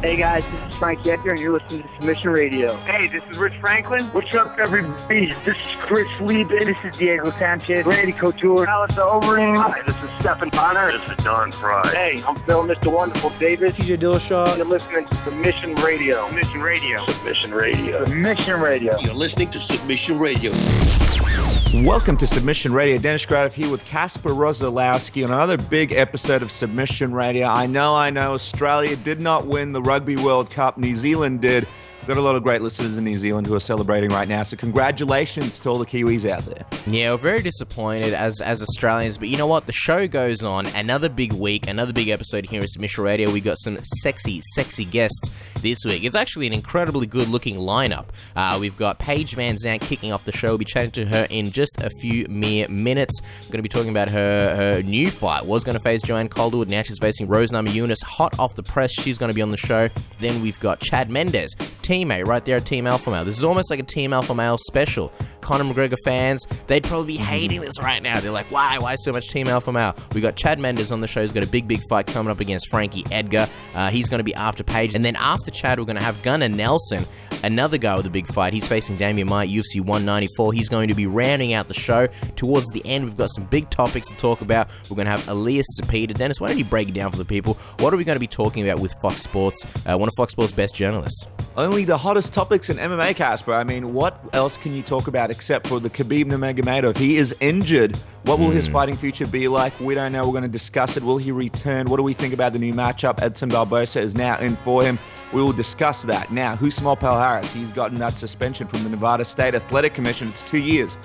Hey guys, this is Frankie Edgar, and you're listening to Submission Radio. Hey, this is Rich Franklin. What's up, everybody? This is Chris Lieben. This is Diego Sanchez. Randy Couture. Alistair Overeem. Hi, this is Stephen Bonner. This is Don Fry. Hey, I'm Phil, Mr. Wonderful Davis. TJ Dillashaw. You're listening to Submission Radio. Submission Radio. Submission Radio. Submission Radio. You're listening to Submission Radio. Welcome to Submission Radio. Dennis Gradov here with Kasper Rosalowski on another big episode of Submission Radio. I know, Australia did not win the Rugby World Cup. New Zealand did. We've got a lot of great listeners in New Zealand who are celebrating right now, so congratulations to all the Kiwis out there. Yeah, we're very disappointed as Australians, but you know what? The show goes on. Another big week, another big episode here at Submission Radio. We got some sexy guests this week. It's actually an incredibly good-looking lineup. We've got Paige VanZant kicking off the show. We'll be chatting to her in just a few mere minutes. We're going to be talking about her new fight. Was going to face Joanne Calderwood. Now she's facing Rousimar Palhares. Hot off the press. She's going to be on the show. Then we've got Chad Mendes, teammate right there at Team Alpha Male. This is almost like a Team Alpha Male special. Conor McGregor fans, they'd probably be hating this right now. They're like, why so much Team Alpha Male? We got Chad Mendes on the show. He's got a big fight coming up against Frankie Edgar. He's going to be after Paige. And then after Chad, we're going to have Gunnar Nelson, another guy with a big fight. He's facing Damian Maia at UFC 194. He's going to be rounding out the show. Towards the end, we've got some big topics to talk about. We're going to have Elias, Cepeda. Dennis, why don't you break it down for the people? What are we going to be talking about with Fox Sports, one of Fox Sports' best journalists? Only the hottest topics in MMA, Kasper. I mean, what else can you talk about except for the Khabib Nurmagomedov? He is injured. What will his fighting future be like? We don't know. We're going to discuss it. Will he return? What do we think about the new matchup? Edson Barbosa is now in for him. We will discuss that. Now, Rousimar Palhares, he's gotten that suspension from the Nevada State Athletic Commission. It's 2 years.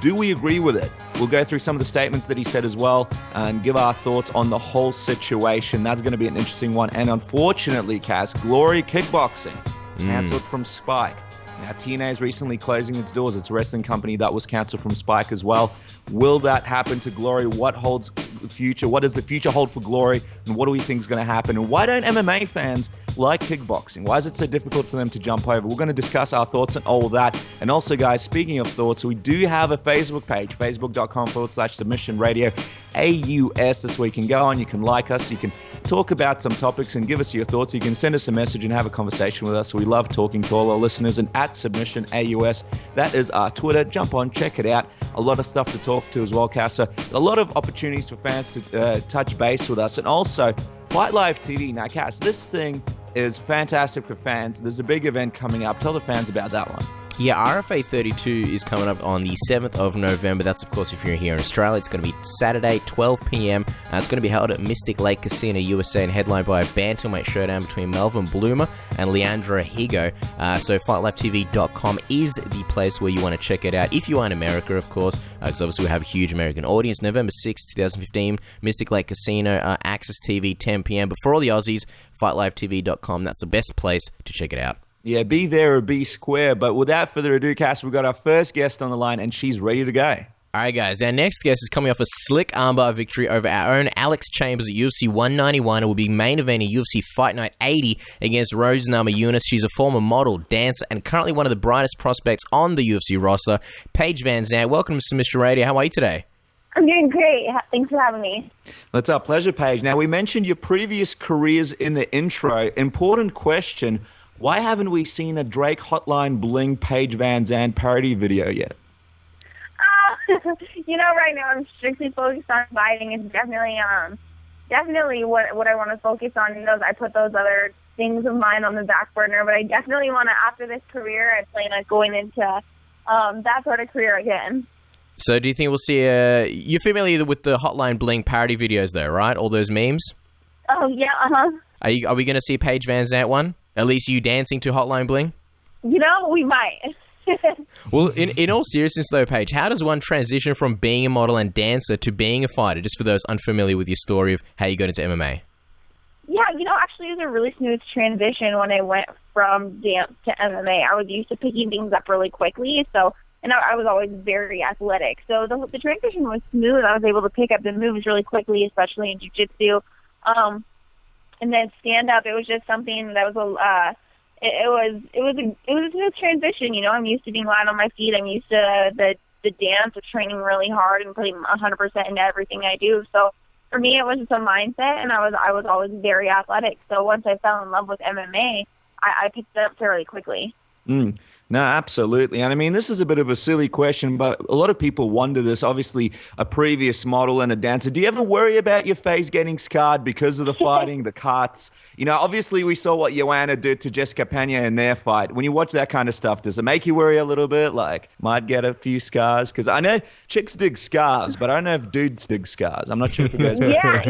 Do we agree with it? We'll go through some of the statements that he said as well and give our thoughts on the whole situation. That's going to be an interesting one. And unfortunately, Cass, Glory Kickboxing cancelled from Spike. Now, TNA is recently closing its doors. It's a wrestling company that was cancelled from Spike as well. Will that happen to Glory? What holds the future? What does the future hold for Glory? And what do we think is going to happen? And why don't MMA fans like kickboxing? Why is it so difficult for them to jump over? We're going to discuss our thoughts on all of that. And also, guys, speaking of thoughts, we do have a Facebook page, facebook.com/Submission Radio AUS. That's where you can go on. You can like us. You can talk about some topics and give us your thoughts. You can send us a message and have a conversation with us. We love talking to all our listeners. And at Submission AUS, that is our Twitter. Jump on, check it out. A lot of stuff to talk to as well, Casa. A lot of opportunities for fans to touch base with us. And also, Fight Live TV. Now, Cass, this thing is fantastic for fans. There's a big event coming up. Tell the fans about that one. Yeah, RFA 32 is coming up on the 7th of November. That's, of course, if you're here in Australia. It's going to be Saturday, 12 p.m. It's going to be held at Mystic Lake Casino, USA, and headlined by a bantamweight showdown between Melvin Bloomer and Leandro Higo. So FightLiveTV.com is the place where you want to check it out. If you are in America, of course, because obviously we have a huge American audience. November 6th, 2015, Mystic Lake Casino, Access TV, 10 p.m. But for all the Aussies, FightLiveTV.com, that's the best place to check it out. Yeah, be there or be square. But without further ado, Cass, we've got our first guest on the line, and she's ready to go. All right, guys. Our next guest is coming off a slick armbar victory over our own Alex Chambers at UFC 191 and will be main eventing UFC Fight Night 80 against Rousimar Palhares. She's a former model, dancer, and currently one of the brightest prospects on the UFC roster. Paige VanZant, welcome to Submission Radio. How are you today? I'm doing great. Thanks for having me. That's our pleasure, Paige. Now, we mentioned your previous careers in the intro. Important question. Why haven't we seen a Drake Hotline Bling Paige VanZant parody video yet? Right now I'm strictly focused on fighting. It's definitely what I want to focus on. I put those other things of mine on the back burner, but I definitely want to, after this career, I plan on going into that sort of career again. So do you think we'll see you're familiar with the Hotline Bling parody videos though, right? All those memes? Oh, yeah, uh-huh. Are we going to see Paige VanZant one? At least you dancing to Hotline Bling? We might. Well, in all seriousness though, Paige, how does one transition from being a model and dancer to being a fighter, just for those unfamiliar with your story of how you got into MMA? Yeah, actually it was a really smooth transition when I went from dance to MMA. I was used to picking things up really quickly, and I was always very athletic. So the transition was smooth. I was able to pick up the moves really quickly, especially in jiu-jitsu. And then stand up, it was just something that was it was a smooth transition. I'm used to being light on my feet. I'm used to the dance of training really hard and putting 100% into everything I do. So for me, it was just a mindset, and I was always very athletic. So once I fell in love with MMA, I picked it up fairly quickly. No, absolutely. And I mean, this is a bit of a silly question, but a lot of people wonder this. Obviously, a previous model and a dancer. Do you ever worry about your face getting scarred because of the fighting, the cuts? You know, obviously, we saw what Joanna did to Jessica Pena in their fight. When you watch that kind of stuff, does it make you worry a little bit? Like, might get a few scars? Because I know chicks dig scars, but I don't know if dudes dig scars. I'm not sure if you guys... Yeah,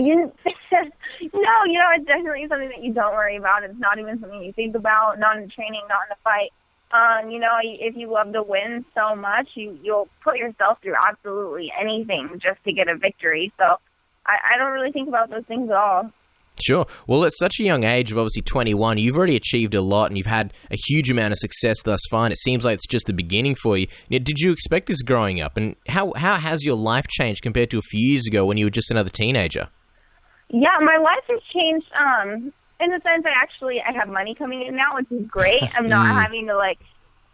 no, it's definitely something that you don't worry about. It's not even something you think about, not in training, not in a fight. If you love to win so much, you'll put yourself through absolutely anything just to get a victory. So I don't really think about those things at all. Sure. Well, at such a young age of obviously 21, you've already achieved a lot and you've had a huge amount of success thus far, and it seems like it's just the beginning for you. Now, did you expect this growing up? And how has your life changed compared to a few years ago when you were just another teenager? Yeah, my life has changed in the sense I have money coming in now, which is great. I'm not having to,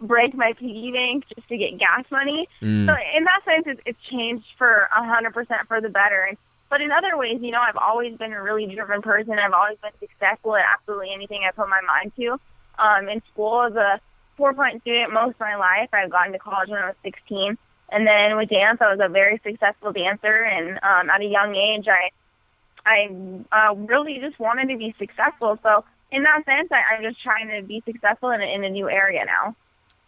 break my piggy bank just to get gas money. So in that sense, it's changed for 100% for the better. But in other ways, I've always been a really driven person. I've always been successful at absolutely anything I put my mind to. In school, as a 4-point student most of my life, I've gotten to college when I was 16. And then with dance, I was a very successful dancer. And at a young age, I really just wanted to be successful. So in that sense, I'm just trying to be successful in a new area now.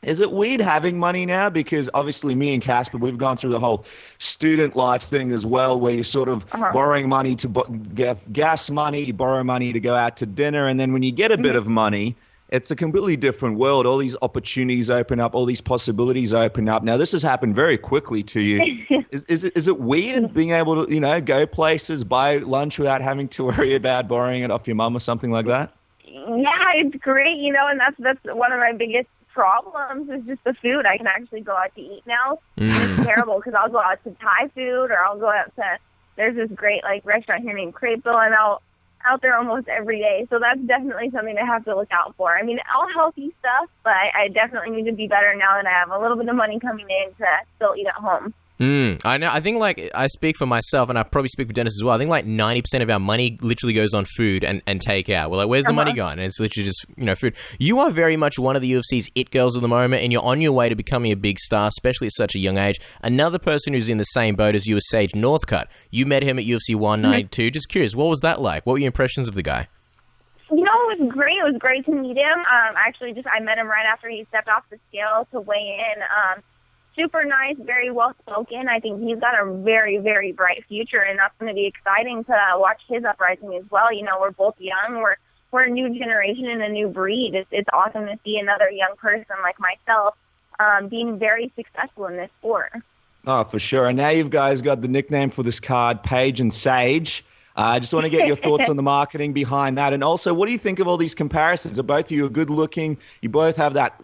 Is it weird having money now? Because obviously me and Casper, we've gone through the whole student life thing as well, where you're sort of borrowing money to get gas money, you borrow money to go out to dinner. And then when you get a bit of money, it's a completely different world. All these opportunities open up, all these possibilities open up. Now, this has happened very quickly to you. Is it weird being able to, go places, buy lunch without having to worry about borrowing it off your mum or something like that? Yeah, it's great, and that's one of my biggest problems is just the food. I can actually go out to eat now. It's terrible because I'll go out to Thai food or I'll go out to, there's this great restaurant here named Crepeville, and out there almost every day. So that's definitely something I have to look out for. I mean, all healthy stuff, but I definitely need to be better now that I have a little bit of money coming in to still eat at home. I know. I think I speak for myself, and I probably speak for Dennis as well. I think 90% of our money literally goes on food and takeout. We're like, where's the money going? And it's literally just food. You are very much one of the UFC's it girls at the moment, and you're on your way to becoming a big star, especially at such a young age. Another person who's in the same boat as you is Sage Northcutt. You met him at UFC 192. Just curious, what was that like? What were your impressions of the guy? It was great. It was great to meet him. I met him right after he stepped off the scale to weigh in. Super nice, very well-spoken. I think he's got a very, very bright future, and that's going to be exciting to watch his uprising as well. We're both young. We're a new generation and a new breed. It's awesome to see another young person like myself being very successful in this sport. Oh, for sure. And now you guys got the nickname for this card, Paige and Sage. I just want to get your thoughts on the marketing behind that. And also, what do you think of all these comparisons? Are both of you good-looking? You both have that,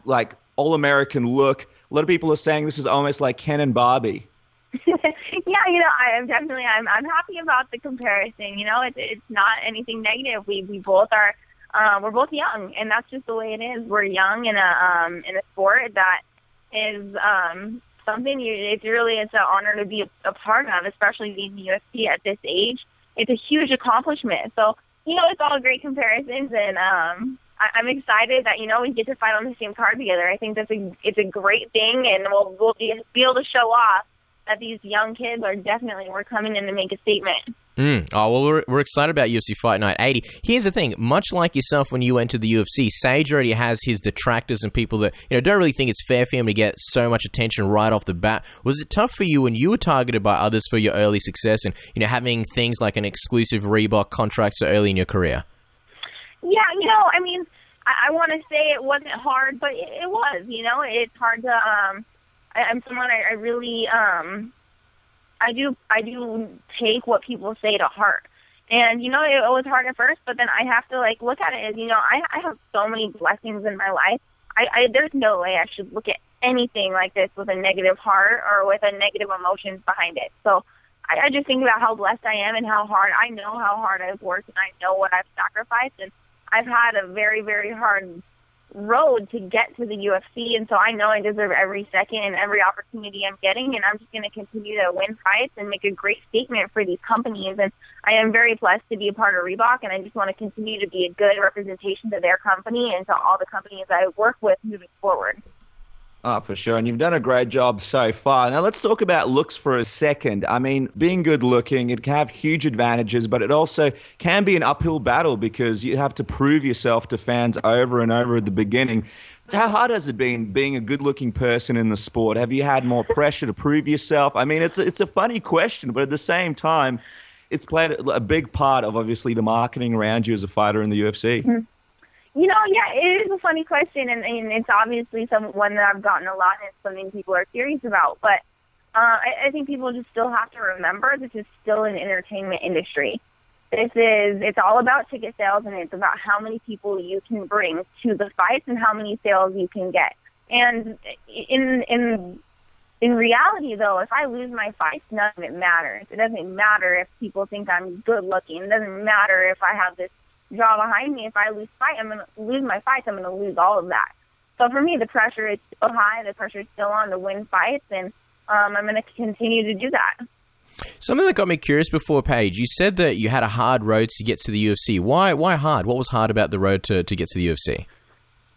all-American look. A lot of people are saying this is almost like Ken and Barbie. Yeah, I'm happy about the comparison. It's not anything negative. We both are, we're both young, and that's just the way it is. We're young in a sport that is something it's an honor to be a part of, especially being the UFC at this age. It's a huge accomplishment. So, it's all great comparisons, and I'm excited that, we get to fight on the same card together. I think it's a great thing, and we'll be able to show off that these young kids we're coming in to make a statement. Oh, well, we're excited about UFC Fight Night 80. Here's the thing. Much like yourself when you entered the UFC, Sage already has his detractors and people that don't really think it's fair for him to get so much attention right off the bat. Was it tough for you when you were targeted by others for your early success and, having things like an exclusive Reebok contract so early in your career? Yeah, I want to say it wasn't hard, but it was, it's hard to, I'm someone I really, I do take what people say to heart. And, it was hard at first, but then I have to, look at it as, I have so many blessings in my life. There's no way I should look at anything like this with a negative heart or with a negative emotions behind it. So I just think about how blessed I am and I know how hard I've worked, and I know what I've sacrificed, and I've had a very, very hard road to get to the UFC, and so I know I deserve every second and every opportunity I'm getting, and I'm just going to continue to win fights and make a great statement for these companies. And I am very blessed to be a part of Reebok, and I just want to continue to be a good representation to their company and to all the companies I work with moving forward. Oh, for sure. And you've done a great job so far. Now, let's talk about looks for a second. I mean, being good looking, it can have huge advantages, but it also can be an uphill battle because you have to prove yourself to fans over and over at the beginning. How hard has it been being a good looking person in the sport? Have you had more pressure to prove yourself? I mean, it's a funny question, but at the same time, it's played a big part of obviously the marketing around you as a fighter in the UFC. Mm-hmm. You know, yeah, it is a funny question, and it's obviously one that I've gotten a lot, and it's something people are curious about. But I think people just still have to remember this is still an entertainment industry. It's all about ticket sales, and it's about how many people you can bring to the fights and how many sales you can get. And in reality, though, if I lose my fights, none of it matters. It doesn't matter if people think I'm good looking. It doesn't matter if I have this draw behind me. If I lose my fights, I'm going to lose all of that. So for me, the pressure is still high. The pressure is still on to win fights, and I'm going to continue to do that. Something that got me curious before, Paige, you said that you had a hard road to get to the UFC. Why hard? What was hard about the road to get to the UFC?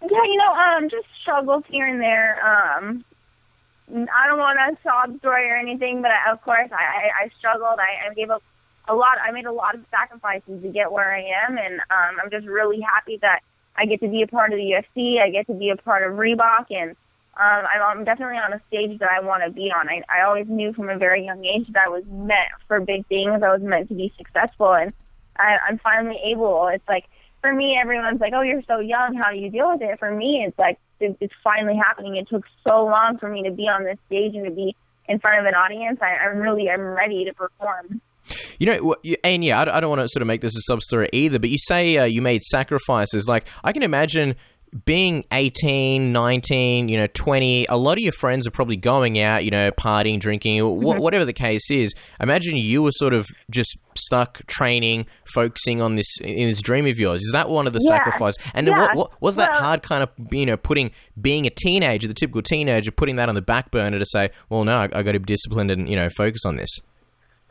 Yeah, just struggles here and there. I don't want to sob story or anything, but of course I struggled. I gave up a lot. I made a lot of sacrifices to get where I am, and I'm just really happy that I get to be a part of the UFC. I get to be a part of Reebok, and I'm definitely on a stage that I want to be on. I always knew from a very young age that I was meant for big things. I was meant to be successful, and I'm finally able. It's like, for me, everyone's like, oh, you're so young. How do you deal with it? For me, it's like, it's finally happening. It took so long for me to be on this stage and to be in front of an audience. I'm ready to perform. You know, and yeah, I don't want to sort of make this a sub-story either, but you say you made sacrifices. Like, I can imagine being 18, 19, 20, a lot of your friends are probably going out, partying, drinking, whatever the case is. Imagine you were sort of just stuck training, focusing on this dream of yours. Is that one of the sacrifices? And then what was that hard kind of, being a teenager, the typical teenager, putting that on the back burner to say, well, no, I got to be disciplined and, focus on this?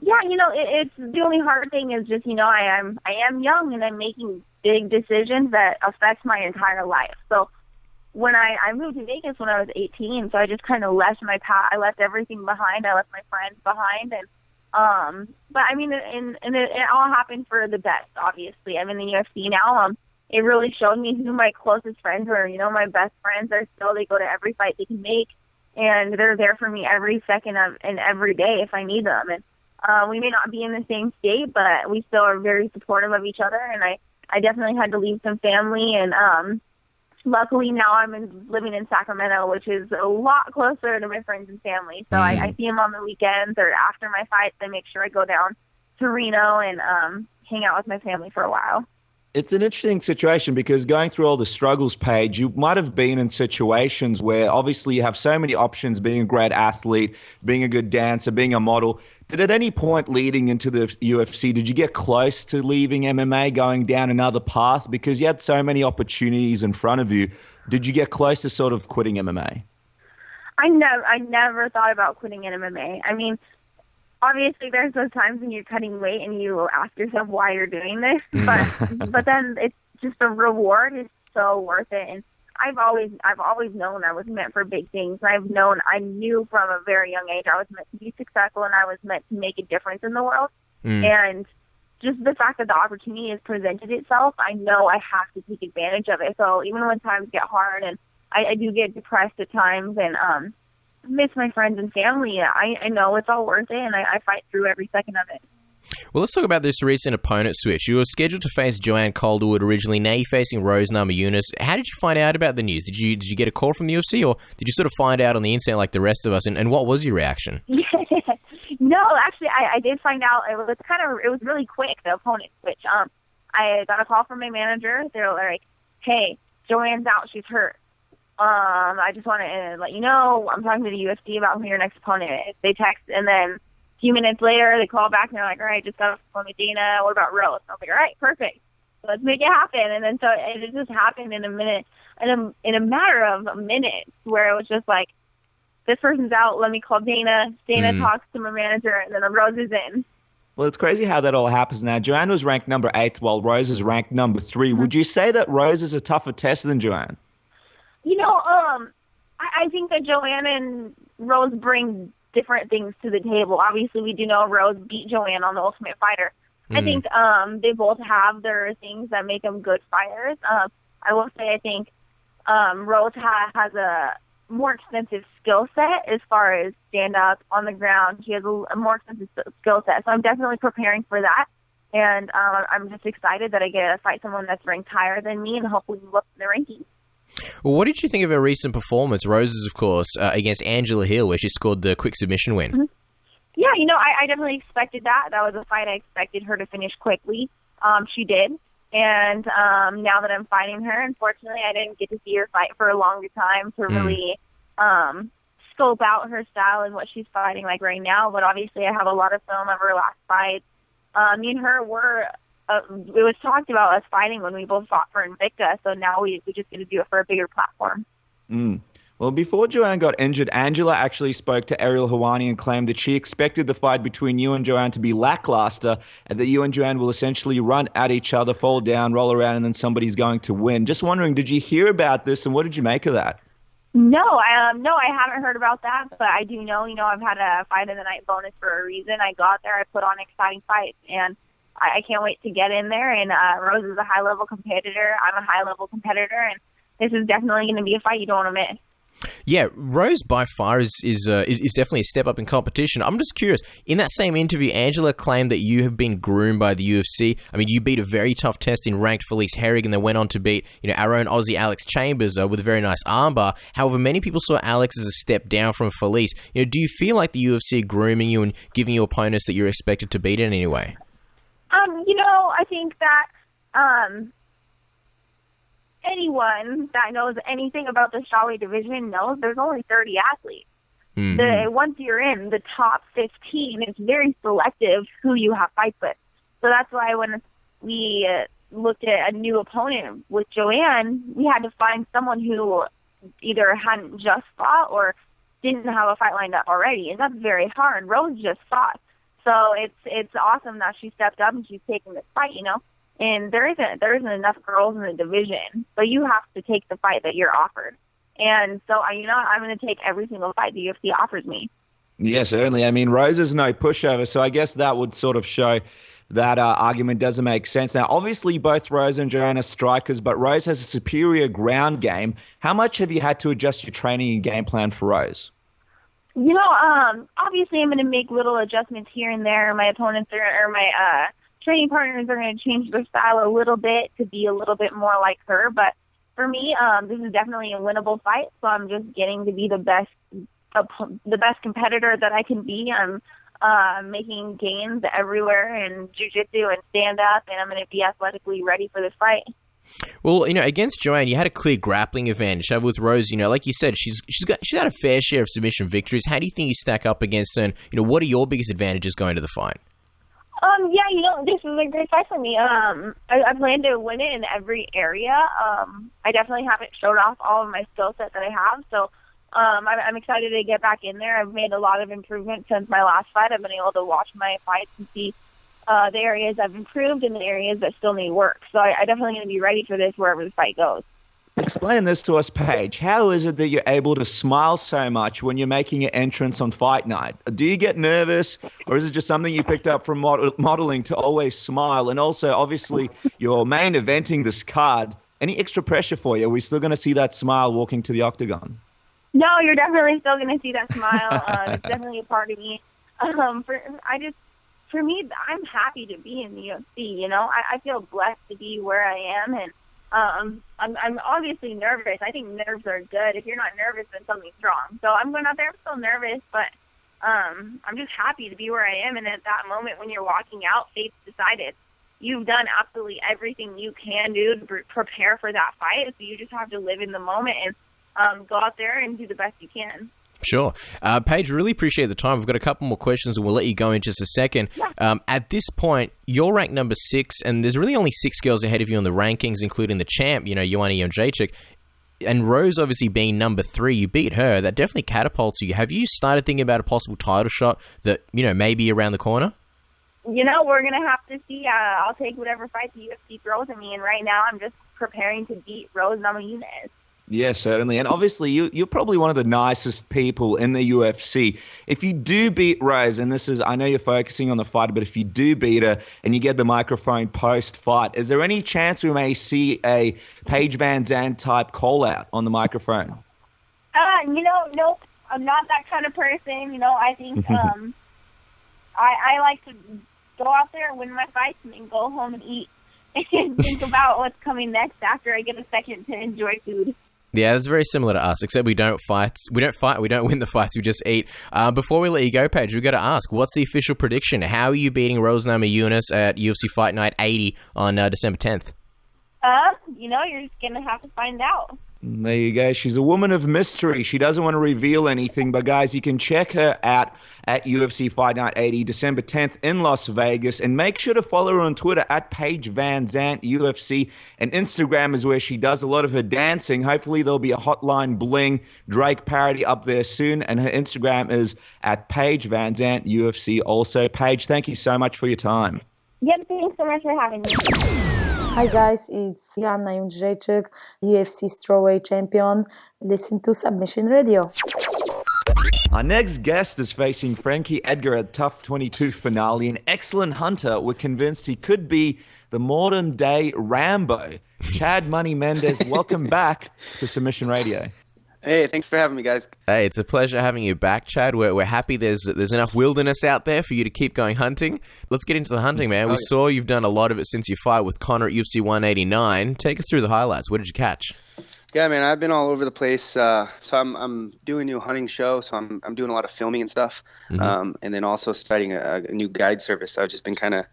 Yeah, it's the only hard thing is just, I am young and I'm making big decisions that affect my entire life. So when I moved to Vegas when I was 18, so I just kind of left my path. I left everything behind. I left my friends behind, and but I mean, and it all happened for the best. Obviously, I'm in the UFC now. It really showed me who my closest friends were. My best friends are still. They go to every fight they can make, and they're there for me every second of and every day if I need them. And we may not be in the same state, but we still are very supportive of each other. And I definitely had to leave some family, and luckily now I'm living in Sacramento, which is a lot closer to my friends and family. So I see them on the weekends or after my fights. I make sure I go down to Reno and hang out with my family for a while. It's an interesting situation because going through all the struggles, Paige, you might have been in situations where obviously you have so many options, being a great athlete, being a good dancer, being a model. Did at any point leading into the UFC, did you get close to leaving MMA, going down another path? Because you had so many opportunities in front of you. Did you get close to sort of quitting MMA? I never thought about quitting MMA. I mean, obviously, there's those times when you're cutting weight and you ask yourself why you're doing this, but then it's just the reward is so worth it. And I've always known I was meant for big things. I knew from a very young age I was meant to be successful and I was meant to make a difference in the world. And just the fact that the opportunity has presented itself, I know I have to take advantage of it. So even when times get hard and I do get depressed at times and miss my friends and family, I know it's all worth it, and I fight through every second of it. Well, let's talk about this recent opponent switch. You were scheduled to face Joanne Calderwood originally. Now you're facing Rousimar Palhares. How did you find out about the news? Did you get a call from the UFC, or did you sort of find out on the internet like the rest of us? And what was your reaction? No, actually, I did find out. It was really quick, the opponent switch. I got a call from my manager. They were like, "Hey, Joanne's out. She's hurt. I just want to let you know I'm talking to the UFC about who your next opponent is." They text, and then a few minutes later, they call back, and they're like, "All right, just got off the phone with Dana. What about Rose?" I was like, "All right, perfect." let's make it happen. And then so it just happened in a minute, in a matter of a minute, where it was just like, this person's out, let me call Dana. Dana talks to my manager, and then the Rose is in. Well, it's crazy how that all happens now. Joanne was ranked number 8, while Rose is ranked number 3. Would you say that Rose is a tougher test than Joanne? You know, I think that Joanne and Rose bring different things to the table. Obviously, we do know Rose beat Joanne on The Ultimate Fighter. I think they both have their things that make them good fighters. I will say I think Rose has a more extensive skill set as far as stand-up on the ground. She has a more extensive skill set. So I'm definitely preparing for that. And I'm just excited that I get to fight someone that's ranked higher than me and hopefully move up in the rankings. Well, what did you think of her recent performance, Rose's, of course, against Angela Hill, where she scored the quick submission win? Mm-hmm. Yeah, you know, I definitely expected that. That was a fight I expected her to finish quickly. She did. And now that I'm fighting her, unfortunately, I didn't get to see her fight for a longer time to really scope out her style and what she's fighting like right now. But obviously, I have a lot of film of her last fight. Me and her were, it was talked about us fighting when we both fought for Invicta. So now we just get to do it for a bigger platform. Well, before Joanne got injured, Angela actually spoke to Ariel Helwani and claimed that she expected the fight between you and Joanne to be lackluster and that you and Joanne will essentially run at each other, fall down, roll around, and then somebody's going to win. Just wondering, did you hear about this and what did you make of that? No, I haven't heard about that, but I do know, I've had a fight of the night bonus for a reason. I got there, I put on exciting fights, and I can't wait to get in there. And Rose is a high-level competitor. I'm a high-level competitor, and this is definitely going to be a fight you don't want to miss. Yeah, Rose by far is definitely a step up in competition. I'm just curious, in that same interview, Angela claimed that you have been groomed by the UFC. I mean, you beat a very tough test in ranked Felice Herrig and then went on to beat, our own Aussie Alex Chambers with a very nice armbar. However, many people saw Alex as a step down from Felice. Do you feel like the UFC are grooming you and giving you opponents that you're expected to beat in any way? I think that anyone that knows anything about the strawweight division knows there's only 30 athletes. Once you're in the top 15, it's very selective who you have fights with. So that's why when we looked at a new opponent with Joanne, we had to find someone who either hadn't just fought or didn't have a fight lined up already, and that's very hard. Rose just fought. So it's awesome that she stepped up and she's taking this fight, And there isn't enough girls in the division, so you have to take the fight that you're offered. And so, I'm going to take every single fight the UFC offers me. Yeah, certainly. I mean, Rose is no pushover, so I guess that would sort of show that argument doesn't make sense. Now, obviously, both Rose and Joanne are strikers, but Rose has a superior ground game. How much have you had to adjust your training and game plan for Rose? Obviously, I'm going to make little adjustments here and there. My opponents my training partners are going to change their style a little bit to be a little bit more like her. But for me, this is definitely a winnable fight. So I'm just getting to be the best competitor that I can be. I'm making gains everywhere in jiu-jitsu and stand-up, and I'm going to be athletically ready for this fight. Well, against Joanne, you had a clear grappling advantage. With Rose, like you said, she's had a fair share of submission victories. How do you think you stack up against her? And, what are your biggest advantages going to the fight? This is a great fight for me. I plan to win it in every area. I definitely haven't showed off all of my skill set that I have, so I'm excited to get back in there. I've made a lot of improvements since my last fight. I've been able to watch my fights and see the areas I've improved and the areas that still need work. So I definitely going to be ready for this wherever the fight goes. Explain this to us, Paige. How is it that you're able to smile so much when you're making your entrance on fight night? Do you get nervous, or is it just something you picked up from modeling to always smile? And also, obviously, you're main eventing this card. Any extra pressure for you? Are we still going to see that smile walking to the octagon? No, you're definitely still going to see that smile. It's definitely a part of me. For me, I'm happy to be in the UFC. I feel blessed to be where I am, and I'm obviously nervous. I think nerves are good. If you're not nervous, then something's wrong. So I'm going out there, I'm still nervous, but I'm just happy to be where I am. And at that moment when you're walking out, fate's decided. You've done absolutely everything you can do to prepare for that fight. So you just have to live in the moment and go out there and do the best you can. Sure. Paige, really appreciate the time. We've got a couple more questions and we'll let you go in just a second. At this point, you're ranked number 6, and there's really only 6 girls ahead of you on the rankings, including the champ, Joanna Jędrzejczyk. And Rose obviously being number 3, you beat her. That definitely catapults you. Have you started thinking about a possible title shot that, may be around the corner? We're going to have to see. I'll take whatever fight the UFC throws at me, and right now I'm just preparing to beat Rose Namajunas. Yeah, certainly. And obviously, you're probably one of the nicest people in the UFC. If you do beat Rose, and I know you're focusing on the fight, but if you do beat her and you get the microphone post-fight, is there any chance we may see a Paige VanZant type call-out on the microphone? Nope. I'm not that kind of person. I think I like to go out there and win my fights and then go home and eat and think about what's coming next after I get a second to enjoy food. Yeah, that's very similar to us, except we don't fight. We don't win the fights, we just eat. Before we let you go, Paige, we've got to ask, what's the official prediction? How are you beating Rose Namajunas at UFC Fight Night 80 on December 10th? You're just going to have to find out. There you go. She's a woman of mystery. She doesn't want to reveal anything. But, guys, you can check her out at UFC Fight Night 80, December 10th in Las Vegas. And make sure to follow her on Twitter at Paige VanZant UFC. And Instagram is where she does a lot of her dancing. Hopefully there'll be a Hotline Bling Drake parody up there soon. And her Instagram is at Paige VanZant UFC also. Paige, thank you so much for your time. Yep, thanks so much for having me. Hi guys, it's Joanna Jędrzejczyk, UFC strawweight champion. Listen to Submission Radio. Our next guest is facing Frankie Edgar at Tough 22 finale. An excellent hunter. We're convinced he could be the modern day Rambo. Chad Money Mendes, welcome back to Submission Radio. Hey, thanks for having me, guys. Hey, it's a pleasure having you back, Chad. We're happy there's enough wilderness out there for you to keep going hunting. Let's get into the hunting, man. We saw you've done a lot of it since your fight with Conor at UFC 189. Take us through the highlights. What did you catch? Yeah, man, I've been all over the place. So I'm doing a new hunting show, so I'm doing a lot of filming and stuff, and then also starting a new guide service. So I've just been kind of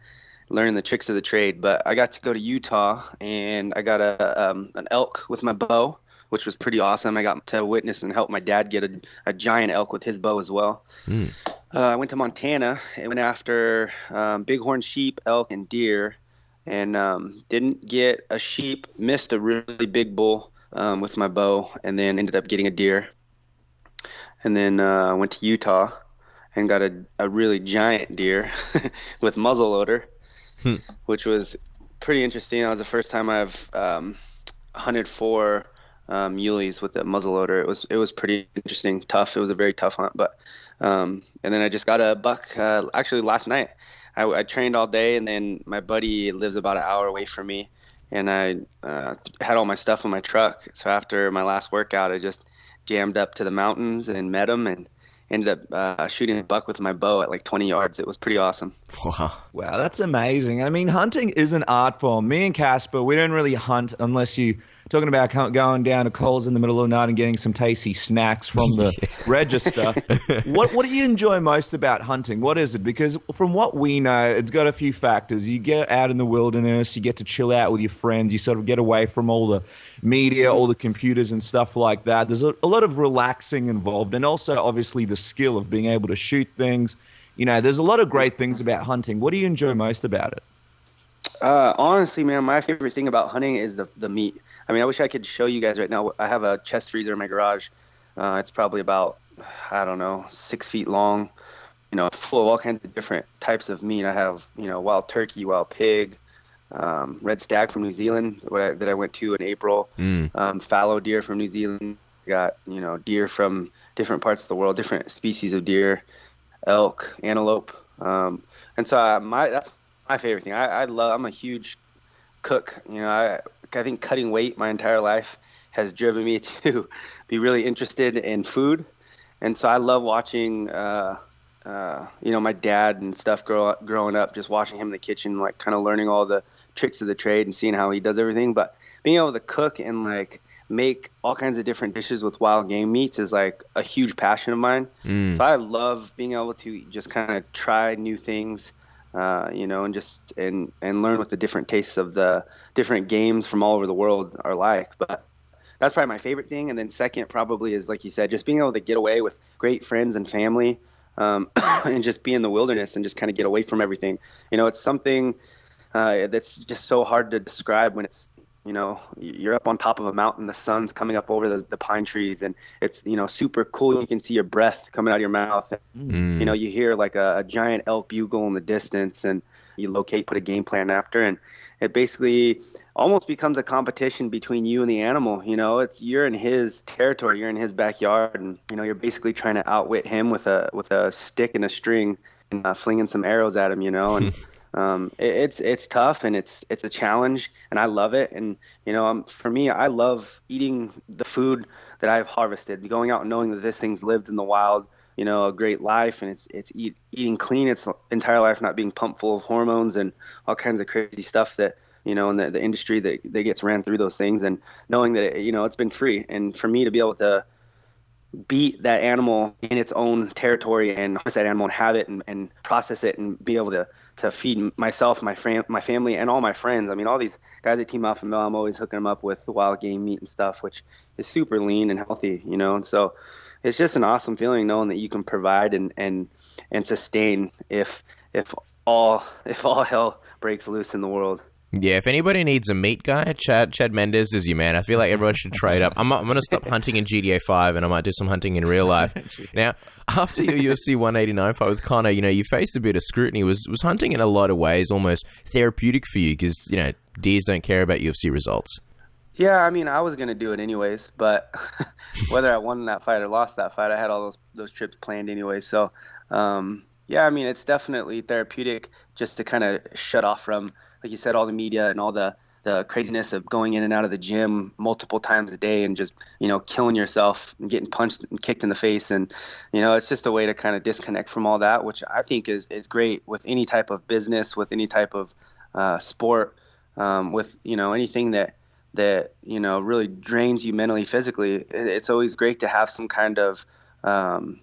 learning the tricks of the trade. But I got to go to Utah, and I got an elk with my bow, which was pretty awesome. I got to witness and help my dad get a giant elk with his bow as well. I went to Montana and went after bighorn sheep, elk, and deer, and didn't get a sheep, missed a really big bull with my bow, and then ended up getting a deer. And then went to Utah and got a really giant deer with muzzleloader, which was pretty interesting. That was the first time I've hunted for muleys with the muzzleloader. It was pretty interesting, tough. It was a very tough hunt, but and then I just got a buck actually last night. I trained all day, and then my buddy lives about an hour away from me, and I had all my stuff in my truck. So after my last workout, I just jammed up to the mountains and met him, and ended up shooting a buck with my bow at like 20 yards. It was pretty awesome. Wow, that's amazing. I mean, hunting is an art form. Me and Casper, we don't really hunt unless you talking about going down to Coles in the middle of the night and getting some tasty snacks from the register. What do you enjoy most about hunting? What is it? Because from what we know, it's got a few factors. You get out in the wilderness, you get to chill out with your friends, you sort of get away from all the media, all the computers and stuff like that. There's a lot of relaxing involved, and also obviously the skill of being able to shoot things. There's a lot of great things about hunting. What do you enjoy most about it? Honestly, man, my favorite thing about hunting is the meat. I mean, I wish I could show you guys right now. I have a chest freezer in my garage. It's probably about, 6 feet long, full of all kinds of different types of meat. I have, wild turkey, wild pig, red stag from New Zealand that I went to in April, fallow deer from New Zealand. I got, deer from different parts of the world, different species of deer, elk, antelope. And so that's my favorite thing. I'm a huge cook. I think cutting weight my entire life has driven me to be really interested in food. And so I love watching, my dad and stuff growing up, just watching him in the kitchen, like kind of learning all the tricks of the trade and seeing how he does everything. But being able to cook and like make all kinds of different dishes with wild game meats is like a huge passion of mine. So I love being able to just kind of try new things, and just and learn what the different tastes of the different games from all over the world are like. But that's probably my favorite thing. And then second probably is, like you said, just being able to get away with great friends and family, and just be in the wilderness and just kind of get away from everything. It's something that's just so hard to describe when it's, you're up on top of a mountain, the sun's coming up over the pine trees, and it's, super cool. You can see your breath coming out of your mouth. You hear like a giant elk bugle in the distance, and you locate, put a game plan after, and it basically almost becomes a competition between you and the animal. You're in his territory, you're in his backyard, and you're basically trying to outwit him with a stick and a string, and flinging some arrows at him. And it's tough, and it's a challenge, and I love it. And for me, I love eating the food that I've harvested, going out and knowing that this thing's lived in the wild, a great life, and it's eating clean its entire life, not being pumped full of hormones and all kinds of crazy stuff that in the industry that gets ran through those things, and knowing that it's been free. And for me to be able to beat that animal in its own territory and harvest that animal and have it and process it and be able to feed myself, my family, and all my friends. I mean, all these guys at Team Alpha Male, I'm always hooking them up with wild game meat and stuff, which is super lean and healthy, and so it's just an awesome feeling knowing that you can provide and sustain if all hell breaks loose in the world. Yeah, if anybody needs a meat guy, Chad Mendes is your man. I feel like everyone should trade up. I'm going to stop hunting in GTA 5, and I might do some hunting in real life. Now, after your UFC 189 fight with Conor, you faced a bit of scrutiny. Was hunting in a lot of ways almost therapeutic for you because, deers don't care about UFC results? Yeah, I mean, I was going to do it anyways, but whether I won that fight or lost that fight, I had all those trips planned anyway. So, yeah, I mean, it's definitely therapeutic just to kind of shut off from, like you said, all the media and all the craziness of going in and out of the gym multiple times a day and just, killing yourself and getting punched and kicked in the face. And, it's just a way to kind of disconnect from all that, which I think is great with any type of business, with any type of sport, with, anything that really drains you mentally, physically. It's always great to have some kind of,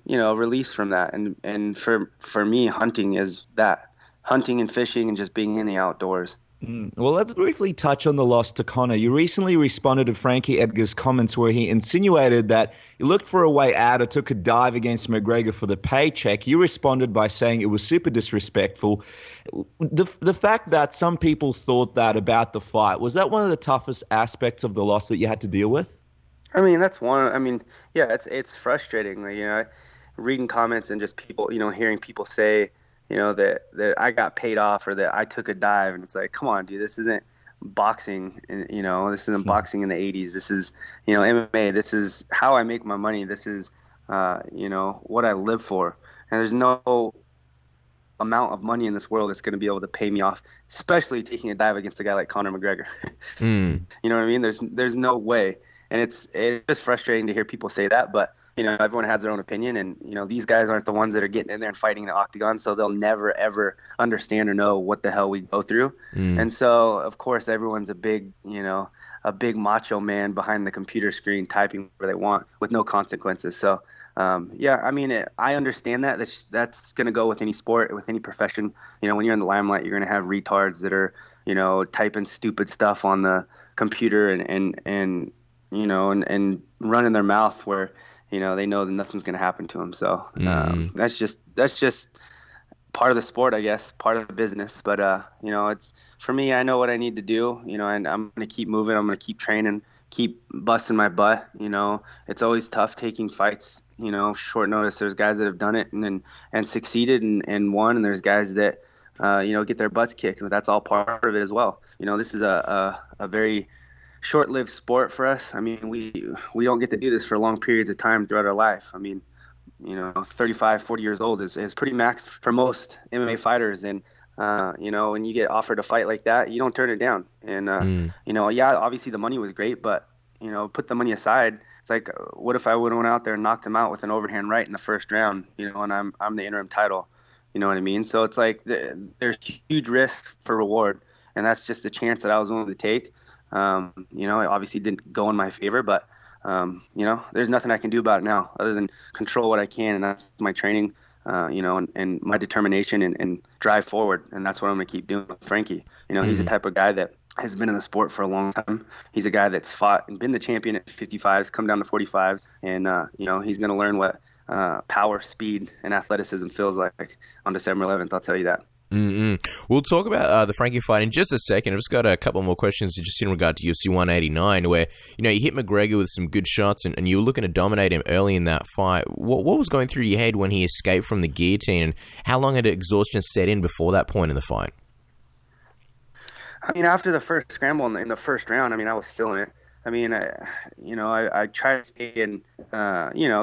release from that. And for me, hunting is that. Hunting and fishing and just being in the outdoors. Well, let's briefly touch on the loss to Conor. You recently responded to Frankie Edgar's comments where he insinuated that you looked for a way out or took a dive against McGregor for the paycheck. You responded by saying it was super disrespectful. The fact that some people thought that about the fight, was that one of the toughest aspects of the loss that you had to deal with? I mean, that's one. I mean, yeah, it's frustrating. Reading comments and just people, hearing people say, that I got paid off or that I took a dive, and it's like, come on, dude, this isn't boxing, this isn't boxing in the 80s. This is, MMA. This is how I make my money. This is, what I live for. And there's no amount of money in this world that's going to be able to pay me off, especially taking a dive against a guy like Conor McGregor. You know what I mean? There's no way. And it's just frustrating to hear people say that, but everyone has their own opinion, and these guys aren't the ones that are getting in there and fighting the octagon, so they'll never ever understand or know what the hell we go through. And so of course everyone's a big macho man behind the computer screen typing whatever they want with no consequences. So yeah, I mean, I understand that. That's going to go with any sport, with any profession. When you're in the limelight, you're going to have retards that are typing stupid stuff on the computer and running their mouth where they know that nothing's going to happen to them. So that's just part of the sport, I guess, part of the business. But it's, for me, I know what I need to do, and I'm going to keep moving. I'm going to keep training, keep busting my butt. It's always tough taking fights, short notice. There's guys that have done it and succeeded and won, and there's guys that get their butts kicked. But that's all part of it as well. This is a very short-lived sport for us. I mean, we don't get to do this for long periods of time throughout our life. I mean, 35, 40 years old is pretty max for most MMA fighters. And, when you get offered a fight like that, you don't turn it down. And, yeah, obviously the money was great, but, put the money aside. It's like, what if I would have went out there and knocked him out with an overhand right in the first round, and I'm the interim title, you know what I mean? So it's like there's huge risks for reward. And that's just the chance that I was willing to take. It obviously didn't go in my favor, but, there's nothing I can do about it now other than control what I can. And that's my training, and my determination and drive forward. And that's what I'm going to keep doing with Frankie. He's the type of guy that has been in the sport for a long time. He's a guy that's fought and been the champion at 55s, come down to 45s, and he's going to learn what power, speed, and athleticism feels like on December 11th. I'll tell you that. We'll talk about the Frankie fight in just a second. I've just got a couple more questions just in regard to UFC 189, where you hit McGregor with some good shots, and you were looking to dominate him early in that fight. What was going through your head when he escaped from the guillotine, and how long had exhaustion set in before that point in the fight? I mean, after the first scramble in the first round, I was feeling it. I mean, I try to stay in,